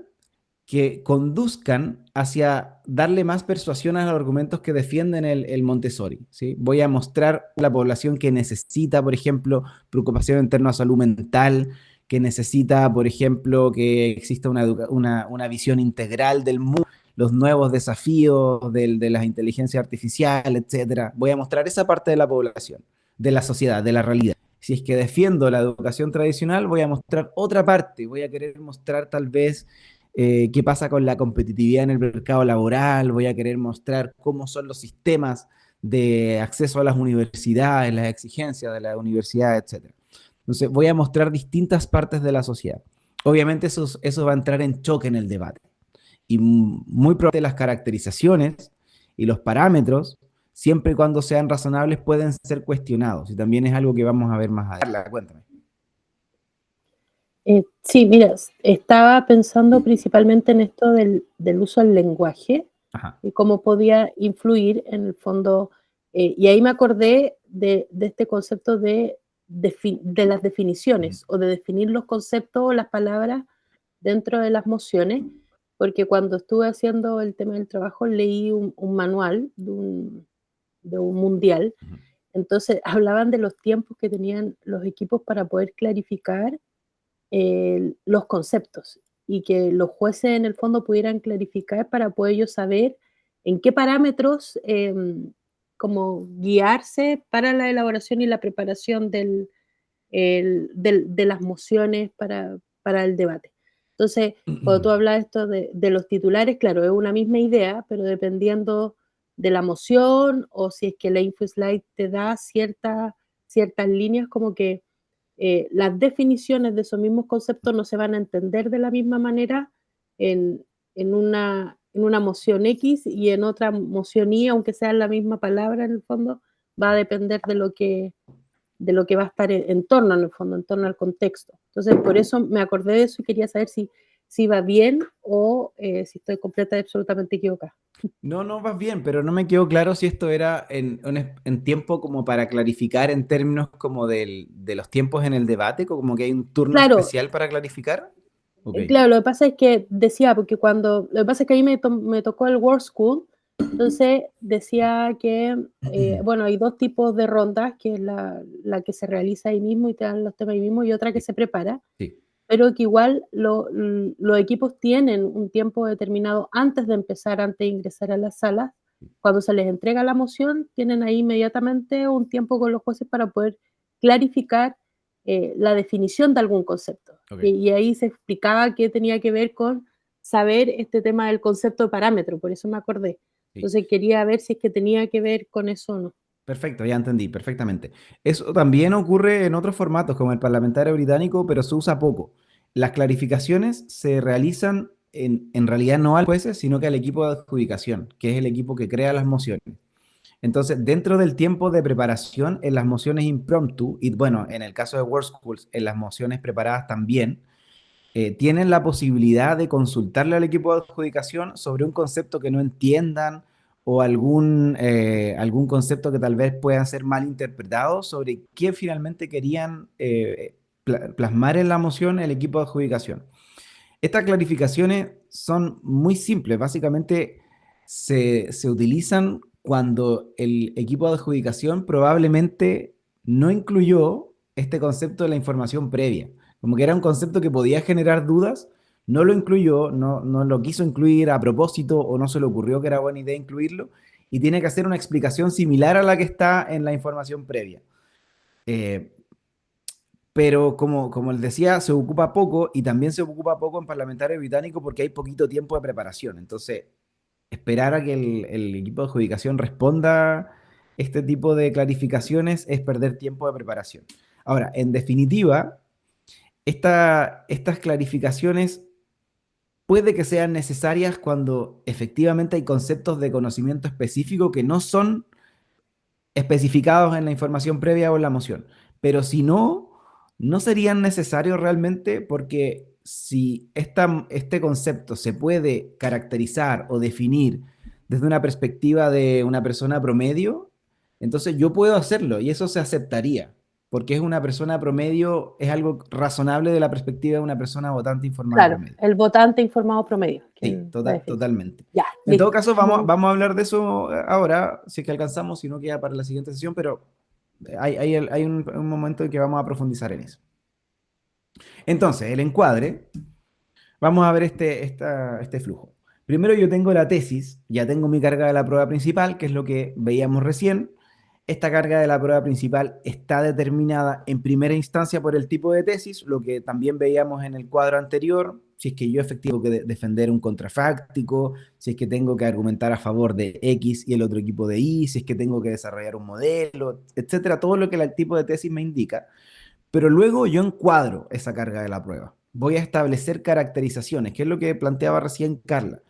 que conduzcan hacia darle más persuasión a los argumentos que defienden el Montessori, ¿sí? Voy a mostrar a la población que necesita, por ejemplo, preocupación en torno a salud mental, que necesita, por ejemplo, que exista una visión integral del mundo, los nuevos desafíos de la inteligencia artificial, etcétera. Voy a mostrar esa parte de la población, de la sociedad, de la realidad. Si es que defiendo la educación tradicional, voy a mostrar otra parte, voy a querer mostrar tal vez qué pasa con la competitividad en el mercado laboral, voy a querer mostrar cómo son los sistemas de acceso a las universidades, las exigencias de la universidad, etc. Entonces, voy a mostrar distintas partes de la sociedad. Obviamente eso va a entrar en choque en el debate. Y muy probablemente las caracterizaciones y los parámetros, siempre y cuando sean razonables, pueden ser cuestionados. Y también es algo que vamos a ver más adelante. Cuéntame. Sí, mira, estaba pensando principalmente en esto del uso del lenguaje. Ajá. Y cómo podía influir en el fondo, y ahí me acordé de este concepto de las definiciones o de definir los conceptos o las palabras dentro de las mociones, porque cuando estuve haciendo el tema del trabajo leí un manual de un mundial, entonces hablaban de los tiempos que tenían los equipos para poder clarificar los conceptos y que los jueces en el fondo pudieran clarificar para poder ellos saber en qué parámetros como guiarse para la elaboración y la preparación de las mociones para el debate. Entonces, cuando tú hablas esto de los titulares, claro, es una misma idea, pero dependiendo de la moción o si es que la InfoSlide te da ciertas líneas, como que las definiciones de esos mismos conceptos no se van a entender de la misma manera en una moción X y en otra moción Y, aunque sea la misma palabra en el fondo, va a depender de lo que va a estar en torno, en el fondo, en torno al contexto. Entonces, por eso me acordé de eso y quería saber si va bien o si estoy completa y absolutamente equivocada. No vas bien, pero no me quedó claro si esto era en tiempo como para clarificar en términos como de los tiempos en el debate, como que hay un turno especial para clarificar. Okay. Claro, lo que pasa es que decía, porque lo que pasa es que ahí me tocó el World School, entonces decía que, bueno, hay dos tipos de rondas, que es la que se realiza ahí mismo y te dan los temas ahí mismo, y otra que se prepara. Sí. Pero que igual los equipos tienen un tiempo determinado antes de empezar, antes de ingresar a la sala. Cuando se les entrega la moción, tienen ahí inmediatamente un tiempo con los jueces para poder clarificar la definición de algún concepto. Okay. Y ahí se explicaba qué tenía que ver con saber este tema del concepto de parámetro, por eso me acordé. Sí. Entonces quería ver si es que tenía que ver con eso o no. Perfecto, ya entendí, perfectamente. Eso también ocurre en otros formatos, como el parlamentario británico, pero se usa poco. Las clarificaciones se realizan en realidad no al jueces, sino que al equipo de adjudicación, que es el equipo que crea las mociones. Entonces, dentro del tiempo de preparación, en las mociones impromptu, y bueno, en el caso de World Schools, en las mociones preparadas también, tienen la posibilidad de consultarle al equipo de adjudicación sobre un concepto que no entiendan, o algún concepto que tal vez pueda ser mal interpretado sobre qué finalmente querían plasmar en la moción el equipo de adjudicación. Estas clarificaciones son muy simples, básicamente se utilizan cuando el equipo de adjudicación probablemente no incluyó este concepto de la información previa, como que era un concepto que podía generar dudas, no lo incluyó, no lo quiso incluir a propósito o no se le ocurrió que era buena idea incluirlo y tiene que hacer una explicación similar a la que está en la información previa. Pero como les decía, se ocupa poco y también se ocupa poco en parlamentario británico porque hay poquito tiempo de preparación. Entonces, esperar a que el equipo de adjudicación responda este tipo de clarificaciones es perder tiempo de preparación. Ahora, en definitiva, estas clarificaciones puede que sean necesarias cuando efectivamente hay conceptos de conocimiento específico que no son especificados en la información previa o en la moción. Pero si no serían necesarios realmente, porque si este concepto se puede caracterizar o definir desde una perspectiva de una persona promedio, entonces yo puedo hacerlo y eso se aceptaría, porque es una persona promedio, es algo razonable de la perspectiva de una persona votante informada Claro, promedio. el votante informado promedio. Sí, La definición. totalmente. Ya, En todo listo. caso, vamos a hablar de eso ahora, si es que alcanzamos, si no queda para la siguiente sesión, pero hay un momento en que vamos a profundizar en eso. Entonces, el encuadre, vamos a ver este flujo. Primero yo tengo la tesis, ya tengo mi carga de la prueba principal, que es lo que veíamos recién. Esta carga de la prueba principal está determinada en primera instancia por el tipo de tesis, lo que también veíamos en el cuadro anterior, si es que yo efectivo que defender un contrafáctico, si es que tengo que argumentar a favor de X y el otro equipo de Y, si es que tengo que desarrollar un modelo, etcétera, todo lo que el tipo de tesis me indica. Pero luego yo encuadro esa carga de la prueba. Voy a establecer caracterizaciones, que es lo que planteaba recién Carla.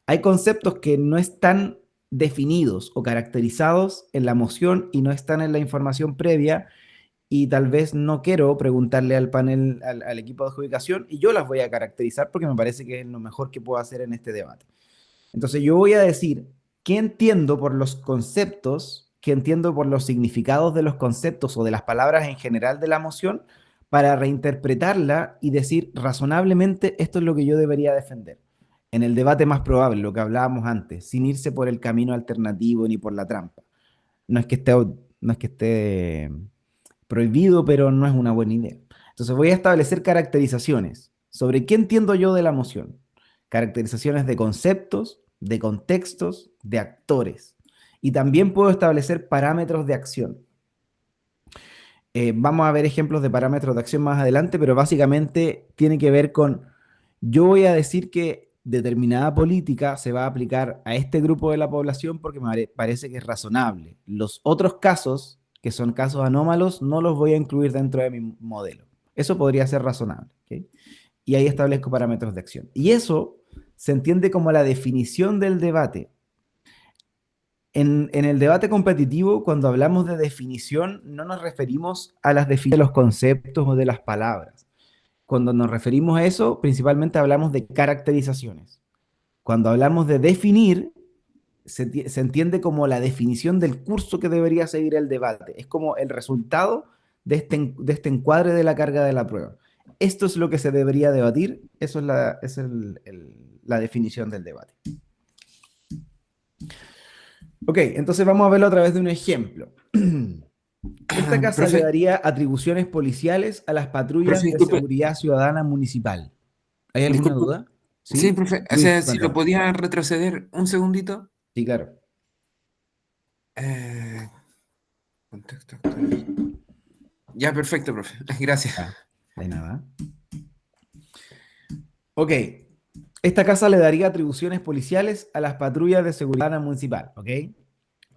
Hay conceptos que no están definidos o caracterizados en la moción y no están en la información previa y tal vez no quiero preguntarle al panel, al equipo de adjudicación y yo las voy a caracterizar porque me parece que es lo mejor que puedo hacer en este debate. Entonces yo voy a decir qué entiendo por los conceptos, qué entiendo por los significados de los conceptos o de las palabras en general de la moción para reinterpretarla y decir razonablemente esto es lo que yo debería defender. En el debate más probable, lo que hablábamos antes, sin irse por el camino alternativo ni por la trampa. No es que esté prohibido, pero no es una buena idea. Entonces voy a establecer caracterizaciones sobre qué entiendo yo de la moción. Caracterizaciones de conceptos, de contextos, de actores. Y también puedo establecer parámetros de acción. Vamos a ver ejemplos de parámetros de acción más adelante, pero básicamente tiene que ver con, yo voy a decir que determinada política se va a aplicar a este grupo de la población porque me parece que es razonable. Los otros casos, que son casos anómalos, no los voy a incluir dentro de mi modelo. Eso podría ser razonable, ¿okay? Y ahí establezco parámetros de acción. Y eso se entiende como la definición del debate. En el debate competitivo, cuando hablamos de definición, no nos referimos a las definiciones de los conceptos o de las palabras. Cuando nos referimos a eso, principalmente hablamos de caracterizaciones. Cuando hablamos de definir, se entiende como la definición del curso que debería seguir el debate. Es como el resultado de este encuadre de la carga de la prueba. Esto es lo que se debería debatir, eso es la definición del debate. Ok, entonces vamos a verlo a través de un ejemplo. Esta casa Profe. le daría atribuciones policiales a las patrullas Profe, de disculpe. seguridad ciudadana municipal. ¿Hay alguna Disculpe. duda? Sí, profe, o Luis, sea, si cuéntame. lo podía retroceder un segundito. Sí, claro. Contexto actual. Ya, perfecto, profe. Gracias. De nada. Ok. Esta casa le daría atribuciones policiales a las patrullas de seguridad municipal. ¿Ok?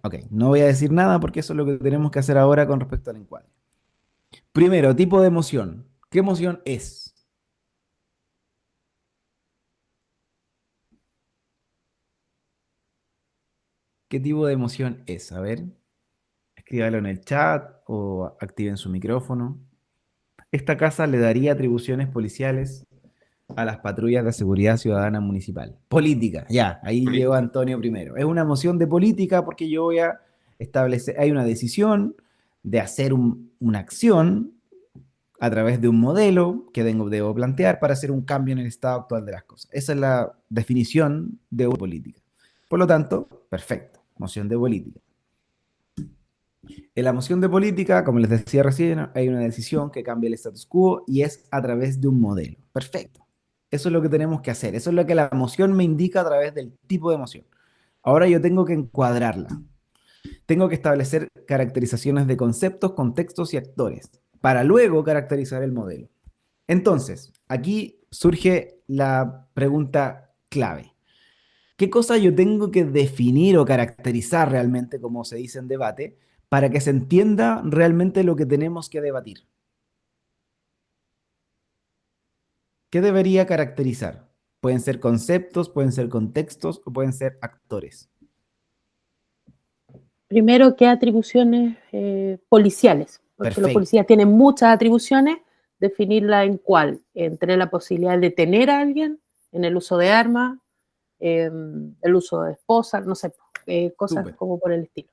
Ok. No voy a decir nada porque eso es lo que tenemos que hacer ahora con respecto al encuadre. Primero, tipo de emoción. ¿Qué emoción es? ¿Qué tipo de emoción es? A ver. Escríbalo en el chat o activen su micrófono. Esta casa le daría atribuciones policiales a las patrullas de seguridad ciudadana municipal. Política, ya, ahí llegó Antonio primero. Es una moción de política porque yo voy a establecer, hay una decisión de hacer una acción a través de un modelo que debo plantear para hacer un cambio en el estado actual de las cosas. Esa es la definición de una política. Por lo tanto, perfecto, moción de política. En la moción de política, como les decía recién, hay una decisión que cambia el status quo y es a través de un modelo. Perfecto. Eso es lo que tenemos que hacer. Eso es lo que la moción me indica a través del tipo de moción. Ahora yo tengo que encuadrarla. Tengo que establecer caracterizaciones de conceptos, contextos y actores para luego caracterizar el modelo. Entonces, aquí surge la pregunta clave. ¿Qué cosa yo tengo que definir o caracterizar realmente, como se dice en debate, para que se entienda realmente lo que tenemos que debatir? ¿Qué debería caracterizar? Pueden ser conceptos, pueden ser contextos o pueden ser actores. Primero, ¿qué atribuciones policiales? Porque Perfecto. los policías tienen muchas atribuciones, definirla en cuál. Entre la posibilidad de detener a alguien en el uso de armas, el uso de esposas, no sé, cosas Súper. como por el estilo.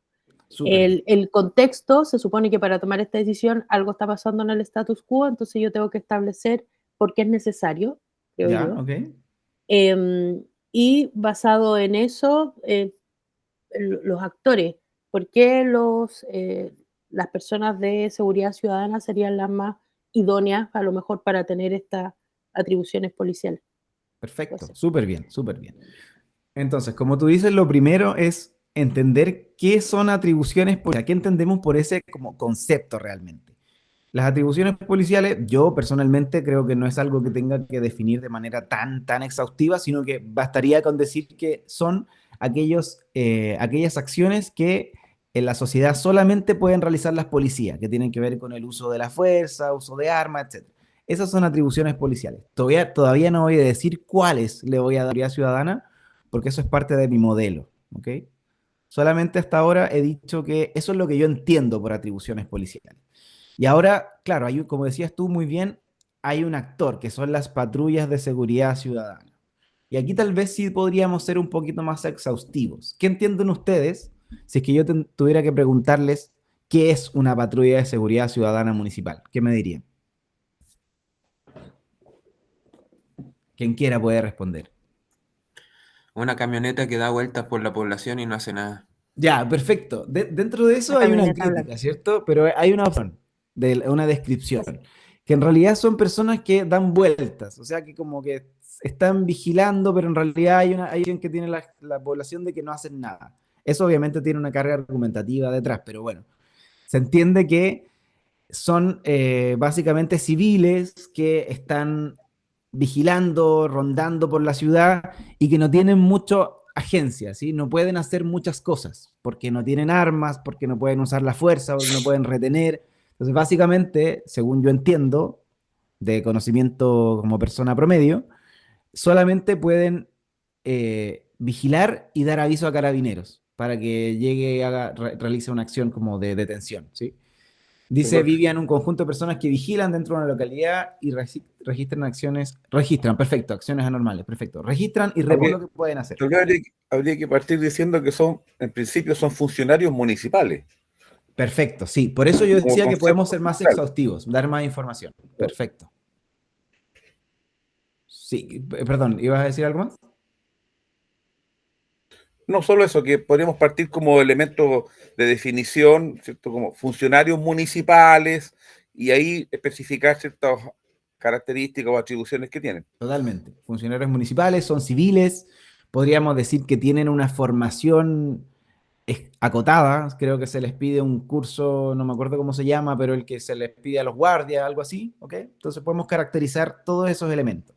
Súper. El contexto, se supone que para tomar esta decisión algo está pasando en el status quo, entonces yo tengo que establecer por qué es necesario, creo Ya, yo. ok. Y basado en eso, los actores, ¿por qué las personas de seguridad ciudadana serían las más idóneas a lo mejor para tener estas atribuciones policiales? Puede Perfecto. ser. Súper bien, súper bien. Entonces, como tú dices, lo primero es entender qué son atribuciones policiales, qué entendemos por ese como concepto realmente. Las atribuciones policiales, yo personalmente creo que no es algo que tenga que definir de manera tan exhaustiva, sino que bastaría con decir que son aquellas acciones que en la sociedad solamente pueden realizar las policías, que tienen que ver con el uso de la fuerza, uso de armas, etc. Esas son atribuciones policiales. Todavía no voy a decir cuáles le voy a dar a la ciudadana, porque eso es parte de mi modelo, ¿ok? Solamente hasta ahora he dicho que eso es lo que yo entiendo por atribuciones policiales. Y ahora, claro, como decías tú muy bien, hay un actor que son las patrullas de seguridad ciudadana. Y aquí tal vez sí podríamos ser un poquito más exhaustivos. ¿Qué entienden ustedes si es que yo tuviera que preguntarles qué es una patrulla de seguridad ciudadana municipal? ¿Qué me dirían? Quien quiera puede responder. Una camioneta que da vueltas por la población y no hace nada. Ya, perfecto. Dentro de La eso hay una camioneta crítica, blanca. ¿cierto? Pero hay una opción, una descripción, que en realidad son personas que dan vueltas, o sea, que como que están vigilando, pero en realidad hay alguien que tiene la población de que no hacen nada. Eso obviamente tiene una carga argumentativa detrás, pero bueno, se entiende que son básicamente civiles que están vigilando, rondando por la ciudad y que no tienen mucho agencia, ¿sí? No pueden hacer muchas cosas porque no tienen armas, porque no pueden usar la fuerza, porque no pueden retener. Entonces, básicamente, según yo entiendo, de conocimiento como persona promedio, solamente pueden vigilar y dar aviso a carabineros para que llegue, realice una acción como de detención, ¿sí? Dice Igual, Vivian, un conjunto de personas que vigilan dentro de una localidad y registran, perfecto, acciones anormales, perfecto. Registran y reportan Habría, lo que pueden hacer. habría que partir diciendo que son, en principio, son funcionarios municipales, Perfecto, sí. Por eso yo como decía que podemos concepto ser más general. exhaustivos, dar más información. Perfecto. Sí, perdón, ¿ibas a decir algo más? No solo eso, que podríamos partir como elemento de definición, ¿cierto? Como funcionarios municipales y ahí especificar ciertas características o atribuciones que tienen. Totalmente. Funcionarios municipales, son civiles, podríamos decir que tienen una formación acotada, creo que se les pide un curso, no me acuerdo cómo se llama, pero el que se les pide a los guardias, algo así, ¿ok? Entonces podemos caracterizar todos esos elementos.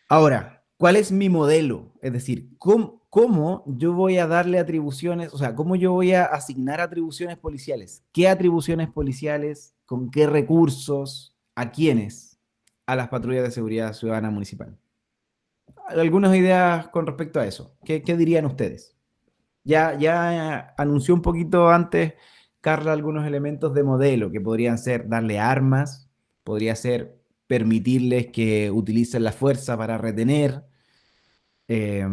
Ahora, ¿cuál es mi modelo? Es decir, ¿cómo yo voy a darle atribuciones, o sea, cómo yo voy a asignar atribuciones policiales? ¿Qué atribuciones policiales? ¿Con qué recursos? ¿A quiénes? A las patrullas de seguridad ciudadana municipal. Algunas ideas con respecto a eso. ¿Qué dirían ustedes? Ya anunció un poquito antes, Carla, algunos elementos de modelo que podrían ser darle armas, podría ser permitirles que utilicen la fuerza para retener, eh,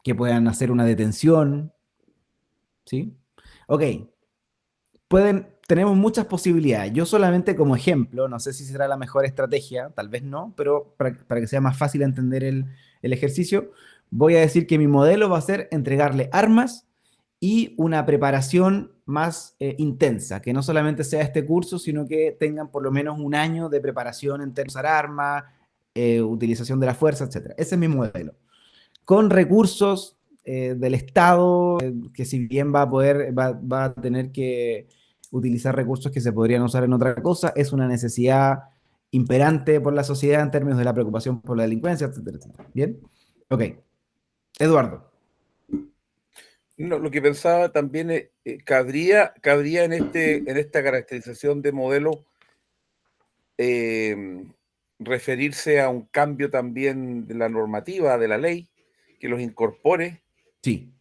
que puedan hacer una detención, ¿sí? Ok, tenemos muchas posibilidades. Yo solamente como ejemplo, no sé si será la mejor estrategia, tal vez no, pero para que sea más fácil entender el ejercicio, voy a decir que mi modelo va a ser entregarle armas y una preparación más intensa, que no solamente sea este curso, sino que tengan por lo menos un año de preparación en términos de usar armas, utilización de la fuerza, etc. Ese es mi modelo. Con recursos del Estado, que si bien va a tener que utilizar recursos que se podrían usar en otra cosa, es una necesidad imperante por la sociedad en términos de la preocupación por la delincuencia, etcétera, etcétera. ¿Bien? Ok. Eduardo. No, lo que pensaba también es, cabría en esta caracterización de modelo eh, referirse a un cambio también de la normativa, de la ley, que los incorpore. Sí,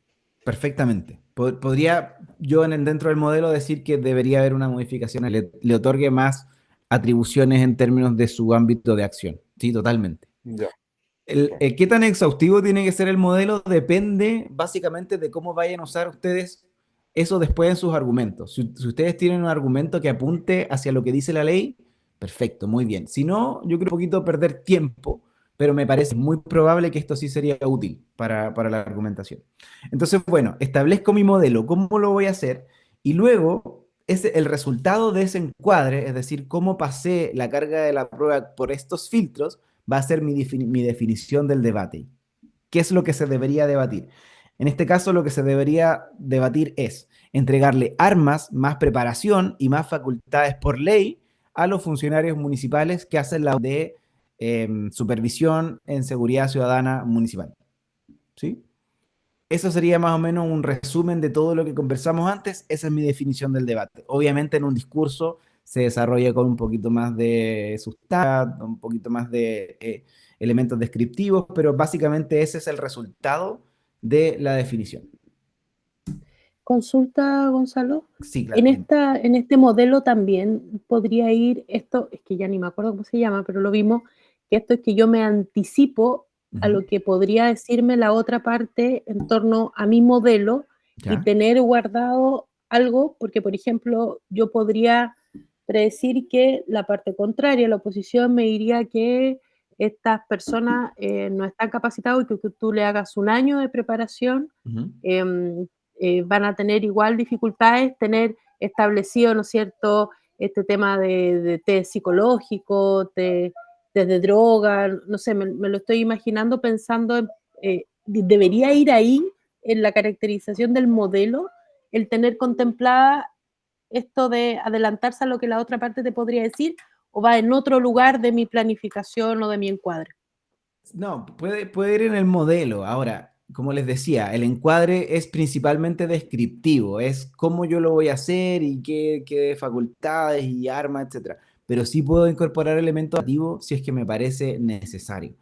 perfectamente. Podría yo dentro del modelo decir que debería haber una modificación, le otorgue más atribuciones en términos de su ámbito de acción. Sí, totalmente. Ya. Qué tan exhaustivo tiene que ser el modelo depende básicamente de cómo vayan a usar ustedes eso después en sus argumentos. Si ustedes tienen un argumento que apunte hacia lo que dice la ley, perfecto, muy bien. Si no, yo creo un poquito perder tiempo, pero me parece muy probable que esto sí sería útil para la argumentación. Entonces, bueno, establezco mi modelo, cómo lo voy a hacer, y luego el resultado de ese encuadre, es decir, cómo pasé la carga de la prueba por estos filtros, va a ser mi definición del debate. ¿Qué es lo que se debería debatir? En este caso, lo que se debería debatir es entregarle armas, más preparación y más facultades por ley a los funcionarios municipales que hacen la de supervisión en seguridad ciudadana municipal. ¿Sí? Eso sería más o menos un resumen de todo lo que conversamos antes. Esa es mi definición del debate. Obviamente en un discurso se desarrolla con un poquito más de sustancia, un poquito más de elementos descriptivos, pero básicamente ese es el resultado de la definición. Consulta, Gonzalo. Sí, claro. En este modelo también podría ir esto, es que ya ni me acuerdo cómo se llama, pero lo vimos, que esto es que yo me anticipo a lo que podría decirme la otra parte en torno a mi modelo y ¿Ya? tener guardado algo, porque por ejemplo, yo podría predecir que la parte contraria, la oposición, me diría que estas personas no están capacitadas y que tú le hagas un año de preparación, van a tener igual dificultades tener establecido, ¿no es cierto?, este tema de test psicológico, test de droga, no sé, me lo estoy imaginando pensando en, debería ir ahí en la caracterización del modelo, el tener contemplada esto de adelantarse a lo que la otra parte te podría decir, o va en otro lugar de mi planificación o de mi encuadre. No, puede ir en el modelo. Ahora, como les decía, el encuadre es principalmente descriptivo, es cómo yo lo voy a hacer y qué facultades y armas, etcétera. Pero sí puedo incorporar elementos activos si es que me parece necesario.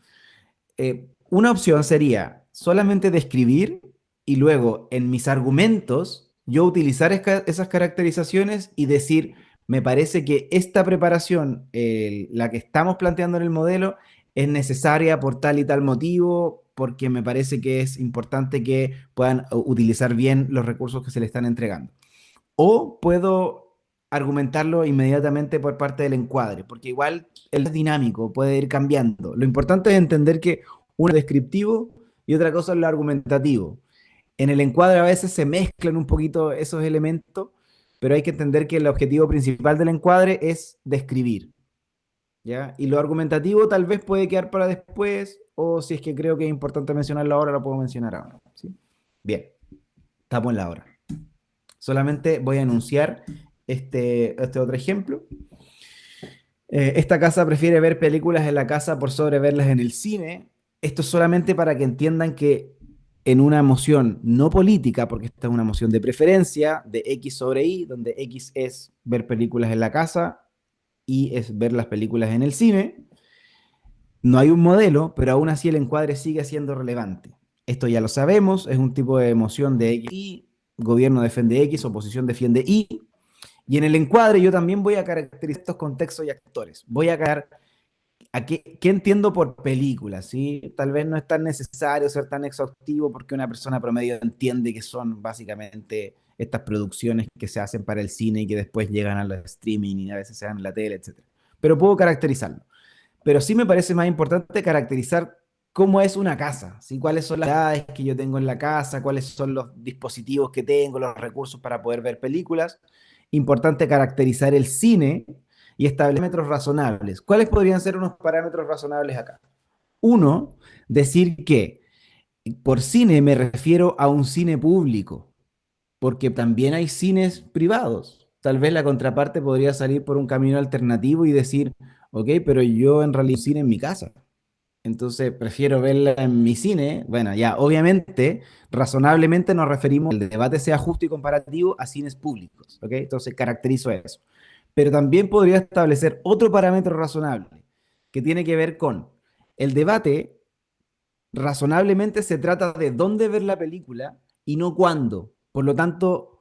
Una opción sería solamente describir y luego en mis argumentos yo utilizar esas caracterizaciones y decir, me parece que esta preparación, la que estamos planteando en el modelo, es necesaria por tal y tal motivo, porque me parece que es importante que puedan utilizar bien los recursos que se le están entregando. O puedo argumentarlo inmediatamente por parte del encuadre, porque igual él es dinámico, puede ir cambiando. Lo importante es entender que uno es descriptivo y otra cosa es lo argumentativo. En el encuadre a veces se mezclan un poquito esos elementos, pero hay que entender que el objetivo principal del encuadre es describir, ¿ya? Y lo argumentativo tal vez puede quedar para después, o si es que creo que es importante mencionarlo ahora, lo puedo mencionar ahora, ¿sí? Bien, estamos en la hora. Solamente voy a enunciar este otro ejemplo. Esta casa prefiere ver películas en la casa por sobre verlas en el cine. Esto es solamente para que entiendan que en una moción no política, porque esta es una moción de preferencia de X sobre Y, donde X es ver películas en la casa, Y es ver las películas en el cine, no hay un modelo, pero aún así el encuadre sigue siendo relevante. Esto ya lo sabemos, es un tipo de moción de X y gobierno defiende X, oposición defiende Y. Y en el encuadre yo también voy a caracterizar estos contextos y actores. Voy a caer a qué entiendo por película, ¿sí? Tal vez no es tan necesario ser tan exhaustivo porque una persona promedio entiende que son básicamente estas producciones que se hacen para el cine y que después llegan al streaming y a veces se dan en la tele, etc. Pero puedo caracterizarlo. Pero sí me parece más importante caracterizar cómo es una casa, ¿sí? Cuáles son las edades que yo tengo en la casa, cuáles son los dispositivos que tengo, los recursos para poder ver películas. Importante caracterizar el cine y establecer parámetros razonables. ¿Cuáles podrían ser unos parámetros razonables acá? Uno, decir que por cine me refiero a un cine público, porque también hay cines privados. Tal vez la contraparte podría salir por un camino alternativo y decir, ok, pero yo en realidad cine en mi casa. Entonces prefiero verla en mi cine. Bueno, ya, obviamente, razonablemente nos referimos, el debate sea justo y comparativo a cines públicos, ¿ok? Entonces caracterizo eso. Pero también podría establecer otro parámetro razonable que tiene que ver con el debate. Razonablemente se trata de dónde ver la película y no cuándo. Por lo tanto,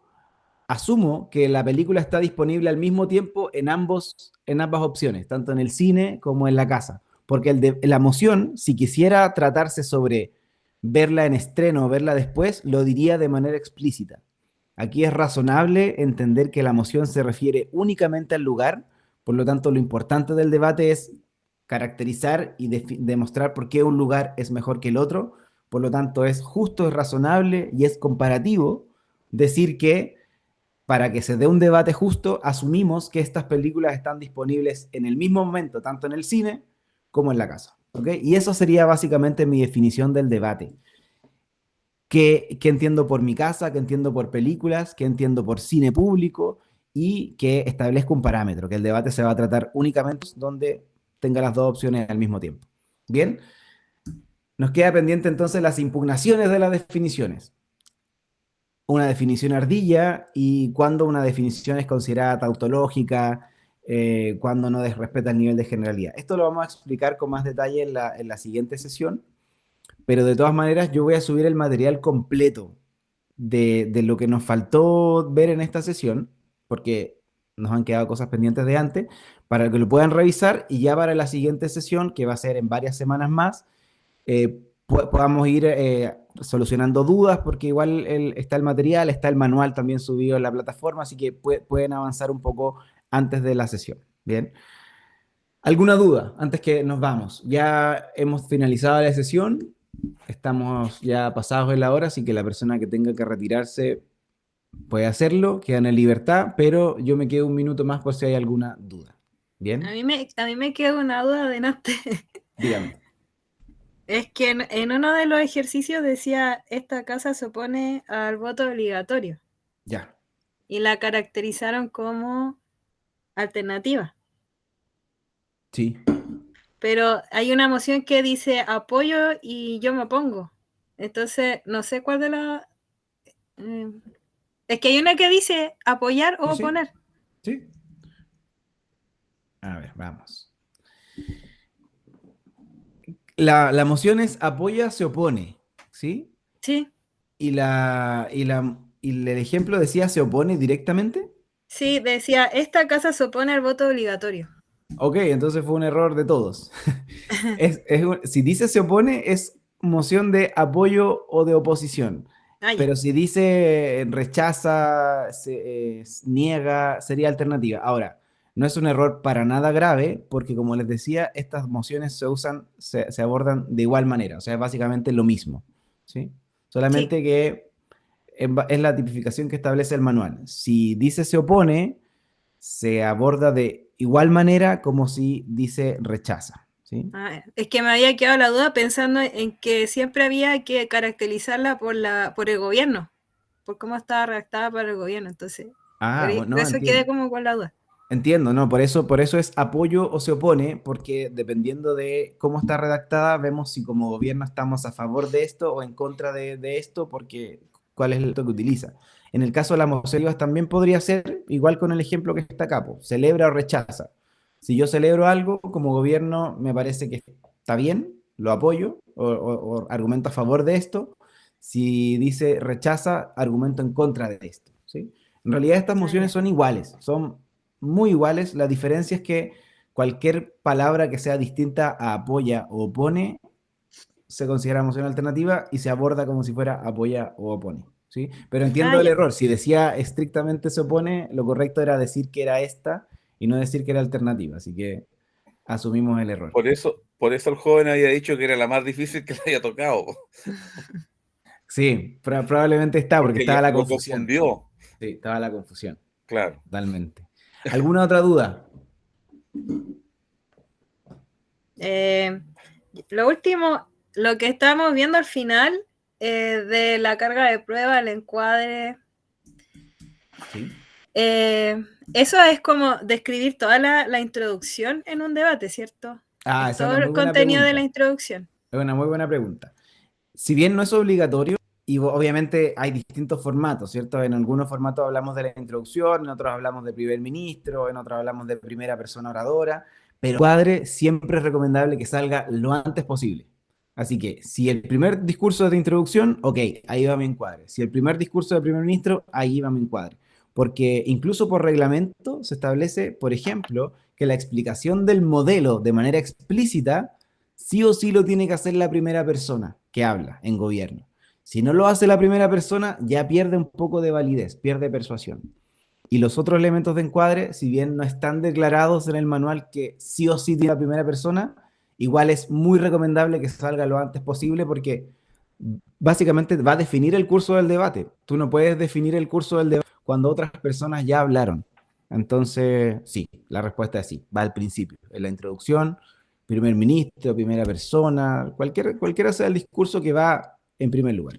asumo que la película está disponible al mismo tiempo en ambas opciones, tanto en el cine como en la casa. porque la moción, si quisiera tratarse sobre verla en estreno o verla después, lo diría de manera explícita. Aquí es razonable entender que la moción se refiere únicamente al lugar, por lo tanto lo importante del debate es caracterizar y demostrar por qué un lugar es mejor que el otro, por lo tanto es justo, es razonable y es comparativo decir que para que se dé un debate justo, asumimos que estas películas están disponibles en el mismo momento, tanto en el cine como en la casa. ¿Okay? Y eso sería básicamente mi definición del debate. ¿Qué entiendo por mi casa? ¿Qué entiendo por películas? ¿Qué entiendo por cine público? Y que establezca un parámetro, que el debate se va a tratar únicamente donde tenga las dos opciones al mismo tiempo. Bien, nos queda pendiente entonces las impugnaciones de las definiciones. Una definición ardilla y cuándo una definición es considerada tautológica, cuándo no respeta el nivel de generalidad. Esto lo vamos a explicar con más detalle en la siguiente sesión, pero de todas maneras yo voy a subir el material completo de lo que nos faltó ver en esta sesión, porque nos han quedado cosas pendientes de antes, para que lo puedan revisar y ya para la siguiente sesión, que va a ser en varias semanas más, podamos ir solucionando dudas, porque igual está el material, está el manual también subido en la plataforma, así que pueden avanzar un poco antes de la sesión. Bien. ¿Alguna duda antes que nos vamos? Ya hemos finalizado la sesión, estamos ya pasados de la hora, así que la persona que tenga que retirarse puede hacerlo, quedan en libertad, pero yo me quedo un minuto más por si hay alguna duda. ¿Bien? A mí me queda una duda de antes. Dígame. Es que en uno de los ejercicios decía, esta casa se opone al voto obligatorio. Ya. Y la caracterizaron como alternativa. Sí. Pero hay una moción que dice apoyo y yo me opongo. Entonces, no sé cuál de las... es que hay una que dice apoyar o Sí. oponer. Sí. A ver, vamos. La moción es apoya, se opone, ¿sí? Sí, Y el ejemplo decía se opone directamente. sí, decía, esta casa se opone al voto obligatorio. Ok, entonces fue un error de todos. Si dice se opone, es moción de apoyo o de oposición. Ah, ya. Pero si dice rechaza, niega, sería alternativa. Ahora, no es un error para nada grave, porque como les decía, estas mociones se abordan de igual manera. O sea, es básicamente lo mismo. ¿Sí? Solamente que es la tipificación que establece el manual. Si dice se opone, se aborda de igual manera como si dice rechaza. ¿Sí? Es que me había quedado la duda pensando en que siempre había que caracterizarla por el gobierno, por cómo estaba redactada para el gobierno. Entonces, por eso quedé como con la duda. Entiendo, no, por eso es apoyo o se opone, porque dependiendo de cómo está redactada, vemos si como gobierno estamos a favor de esto o en contra de esto, porque cuál es el que utiliza. En el caso de las mociones también podría ser igual con el ejemplo que está acá, celebra o rechaza. Si yo celebro algo, como gobierno me parece que está bien, lo apoyo o argumento a favor de esto. Si dice rechaza, argumento en contra de esto. ¿Sí? En realidad estas mociones son iguales, son muy iguales. La diferencia es que cualquier palabra que sea distinta a apoya o opone se considera moción alternativa y se aborda como si fuera apoya o opone. ¿Sí? Pero entiendo el error. Si decía estrictamente se opone, lo correcto era decir que era esta y no decir que era alternativa. Así que asumimos el error. Por eso el joven había dicho que era la más difícil que le había tocado. Sí, probablemente está, porque estaba la confusión. Confundió. Sí, estaba la confusión. Claro. Totalmente. ¿Alguna otra duda? Lo último, lo que estamos viendo al final de la carga de prueba, el encuadre. Sí. Eso es como describir toda la introducción en un debate, ¿cierto? Esa todo es una el muy contenido buena de la introducción. Es una muy buena pregunta. Si bien no es obligatorio, y obviamente hay distintos formatos, ¿cierto? En algunos formatos hablamos de la introducción, en otros hablamos de primer ministro, en otros hablamos de primera persona oradora, pero el encuadre siempre es recomendable que salga lo antes posible. Así que si el primer discurso es de introducción, ok, ahí va mi encuadre. Si el primer discurso de primer ministro, ahí va mi encuadre. Porque incluso por reglamento se establece, por ejemplo, que la explicación del modelo de manera explícita sí o sí lo tiene que hacer la primera persona que habla en gobierno. Si no lo hace la primera persona, ya pierde un poco de validez, pierde persuasión. Y los otros elementos de encuadre, si bien no están declarados en el manual que sí o sí tiene la primera persona, igual es muy recomendable que salga lo antes posible porque básicamente va a definir el curso del debate. Tú no puedes definir el curso del debate cuando otras personas ya hablaron. Entonces, sí, la respuesta es sí, va al principio, en la introducción, primer ministro, primera persona, cualquiera sea el discurso que va en primer lugar.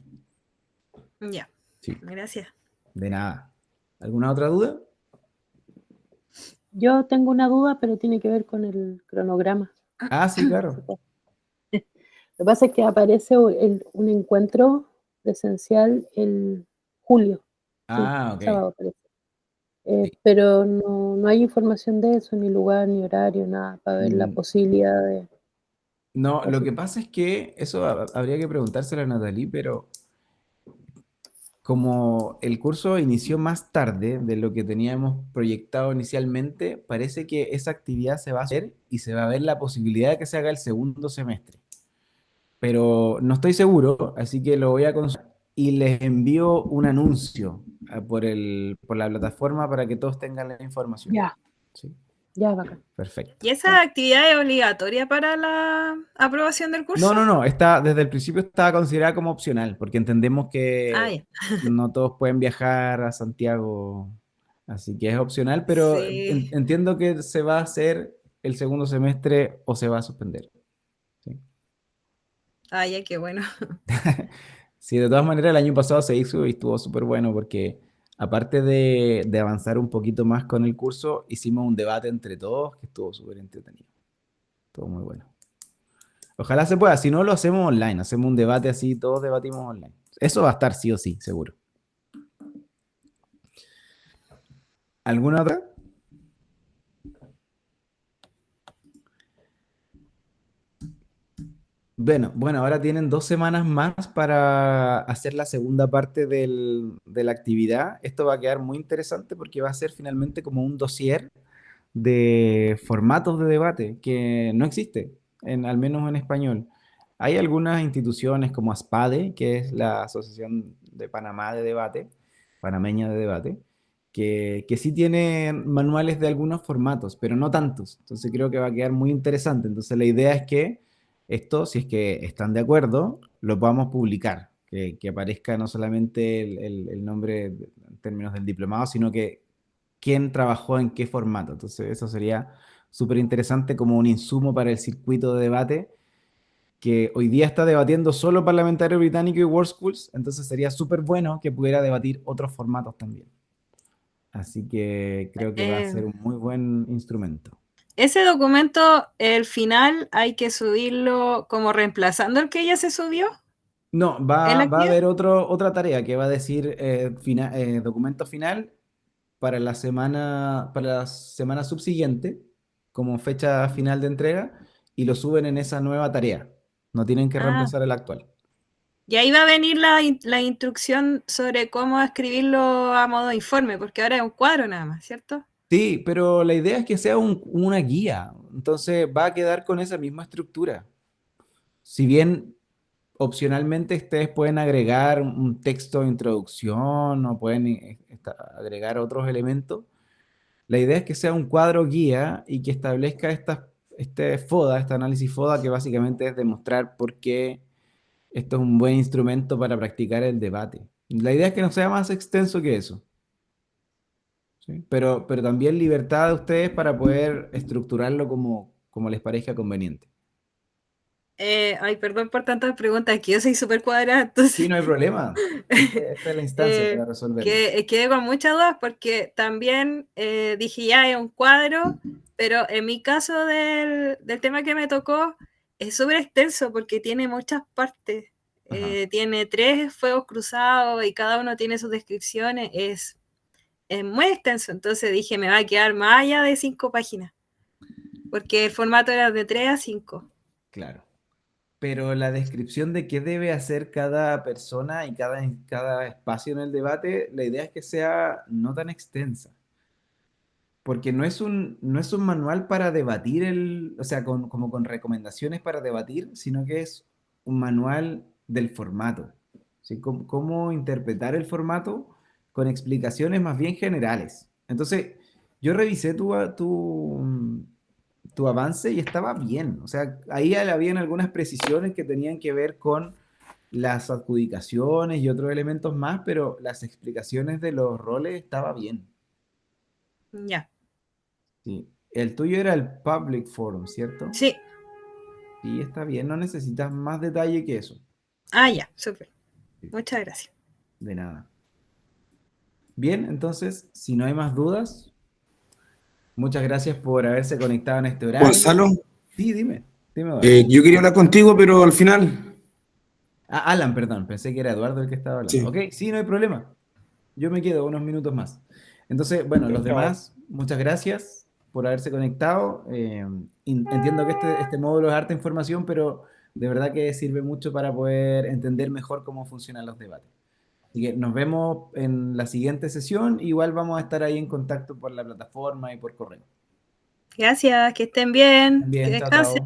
Ya, Sí, gracias. de nada. ¿Alguna otra duda? Yo tengo una duda, pero tiene que ver con el cronograma. Ah, sí, claro. Lo que pasa es que aparece un encuentro presencial el julio, sí, Ah, ok. sábado parece. Sí. Pero no hay información de eso, ni lugar, ni horario, nada, para ver la Mm, posibilidad de no, lo que asistir. pasa es que eso habría que preguntárselo a Natalie, pero como el curso inició más tarde de lo que teníamos proyectado inicialmente, parece que esa actividad se va a hacer y se va a ver la posibilidad de que se haga el segundo semestre. Pero no estoy seguro, así que lo voy a consultar y les envío un anuncio por la plataforma para que todos tengan la información. Ya, ¿Sí? ya, bacán. Perfecto. ¿Y esa actividad es obligatoria para la aprobación del curso? No, desde el principio estaba considerada como opcional, porque entendemos Ah, que ya. no todos pueden viajar a Santiago, así que es opcional, pero Sí. entiendo que se va a hacer el segundo semestre o se va a suspender. Sí. Ah, ya, qué bueno. Sí, de todas maneras el año pasado se hizo y estuvo súper bueno porque aparte de avanzar un poquito más con el curso, hicimos un debate entre todos que estuvo súper entretenido. Estuvo muy bueno. Ojalá se pueda, si no lo hacemos online, hacemos un debate así, todos debatimos online. Eso va a estar sí o sí, seguro. ¿Alguna otra? Bueno, ahora tienen 2 semanas más para hacer la segunda parte de la actividad. Esto va a quedar muy interesante porque va a ser finalmente como un dossier de formatos de debate que no existe, al menos en español. Hay algunas instituciones como ASPADE, que es la Asociación de Panamá de Debate, panameña de debate, que sí tiene manuales de algunos formatos, pero no tantos. Entonces creo que va a quedar muy interesante. Entonces la idea es que esto, si es que están de acuerdo, lo podamos publicar, que aparezca no solamente el nombre en términos del diplomado, sino que quién trabajó en qué formato. Entonces, eso sería súper interesante como un insumo para el circuito de debate que hoy día está debatiendo solo parlamentario británico y World Schools, entonces sería súper bueno que pudiera debatir otros formatos también. Así que creo que va a ser Eh, un muy buen instrumento. Ese documento, el final, hay que subirlo como reemplazando el que ya se subió No, en la va a actividad. haber otra tarea que va a decir documento final para la semana subsiguiente, como fecha final de entrega, y lo suben en esa nueva tarea. No tienen que Ah, reemplazar el actual. y ahí va a venir la instrucción sobre cómo escribirlo a modo de informe, porque ahora es un cuadro nada más, ¿cierto? Sí, pero la idea es que sea una guía, entonces va a quedar con esa misma estructura. Si bien opcionalmente ustedes pueden agregar un texto de introducción o pueden agregar otros elementos, la idea es que sea un cuadro guía y que establezca este FODA, este análisis FODA, que básicamente es demostrar por qué esto es un buen instrumento para practicar el debate. La idea es que no sea más extenso que eso, ¿sí? Pero también libertad de ustedes para poder estructurarlo como les parezca conveniente. Ay, perdón por tantas preguntas, que yo soy súper cuadrada, Sí, entonces no hay problema. Esta es la instancia para resolverlo. quedé con muchas dudas porque también dije ya es un cuadro, pero en mi caso del tema que me tocó es súper extenso porque tiene muchas partes. Ajá. Tiene 3 fuegos cruzados y cada uno tiene sus descripciones. Es muy extenso, entonces dije me va a quedar más allá de 5 páginas porque el formato era de 3 a 5. Claro. Pero la descripción de qué debe hacer cada persona y cada espacio en el debate, la idea es que sea no tan extensa. porque no es un manual para debatir o sea, como con recomendaciones para debatir, sino que es un manual del formato. ¿Sí? Cómo interpretar el formato con explicaciones más bien generales. Entonces, yo revisé tu avance y estaba bien. O sea, ahí habían algunas precisiones que tenían que ver con las adjudicaciones y otros elementos más, pero las explicaciones de los roles estaba bien. Ya. Sí. El tuyo era el Public Forum, ¿cierto? Sí. Sí, está bien, no necesitas más detalle que eso. Ah, ya, súper. Muchas gracias. De nada. Bien, entonces, si no hay más dudas, muchas gracias por haberse conectado en este horario. Gonzalo, Sí, dime. Dime, Eduardo. yo quería hablar contigo, pero al final, Ah, Alan, perdón, pensé que era Eduardo el que estaba hablando. sí. Ok, sí, no hay problema. Yo me quedo unos minutos más. Entonces, bueno, los Chao. demás, muchas gracias por haberse conectado. Entiendo que este módulo es harta información, pero de verdad que sirve mucho para poder entender mejor cómo funcionan los debates. Así que nos vemos en la siguiente sesión. Igual vamos a estar ahí en contacto por la plataforma y por correo. Gracias, que estén bien, que Bien, chao, descansen.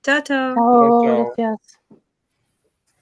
chao. Chao, chao. Chao, Chao. gracias.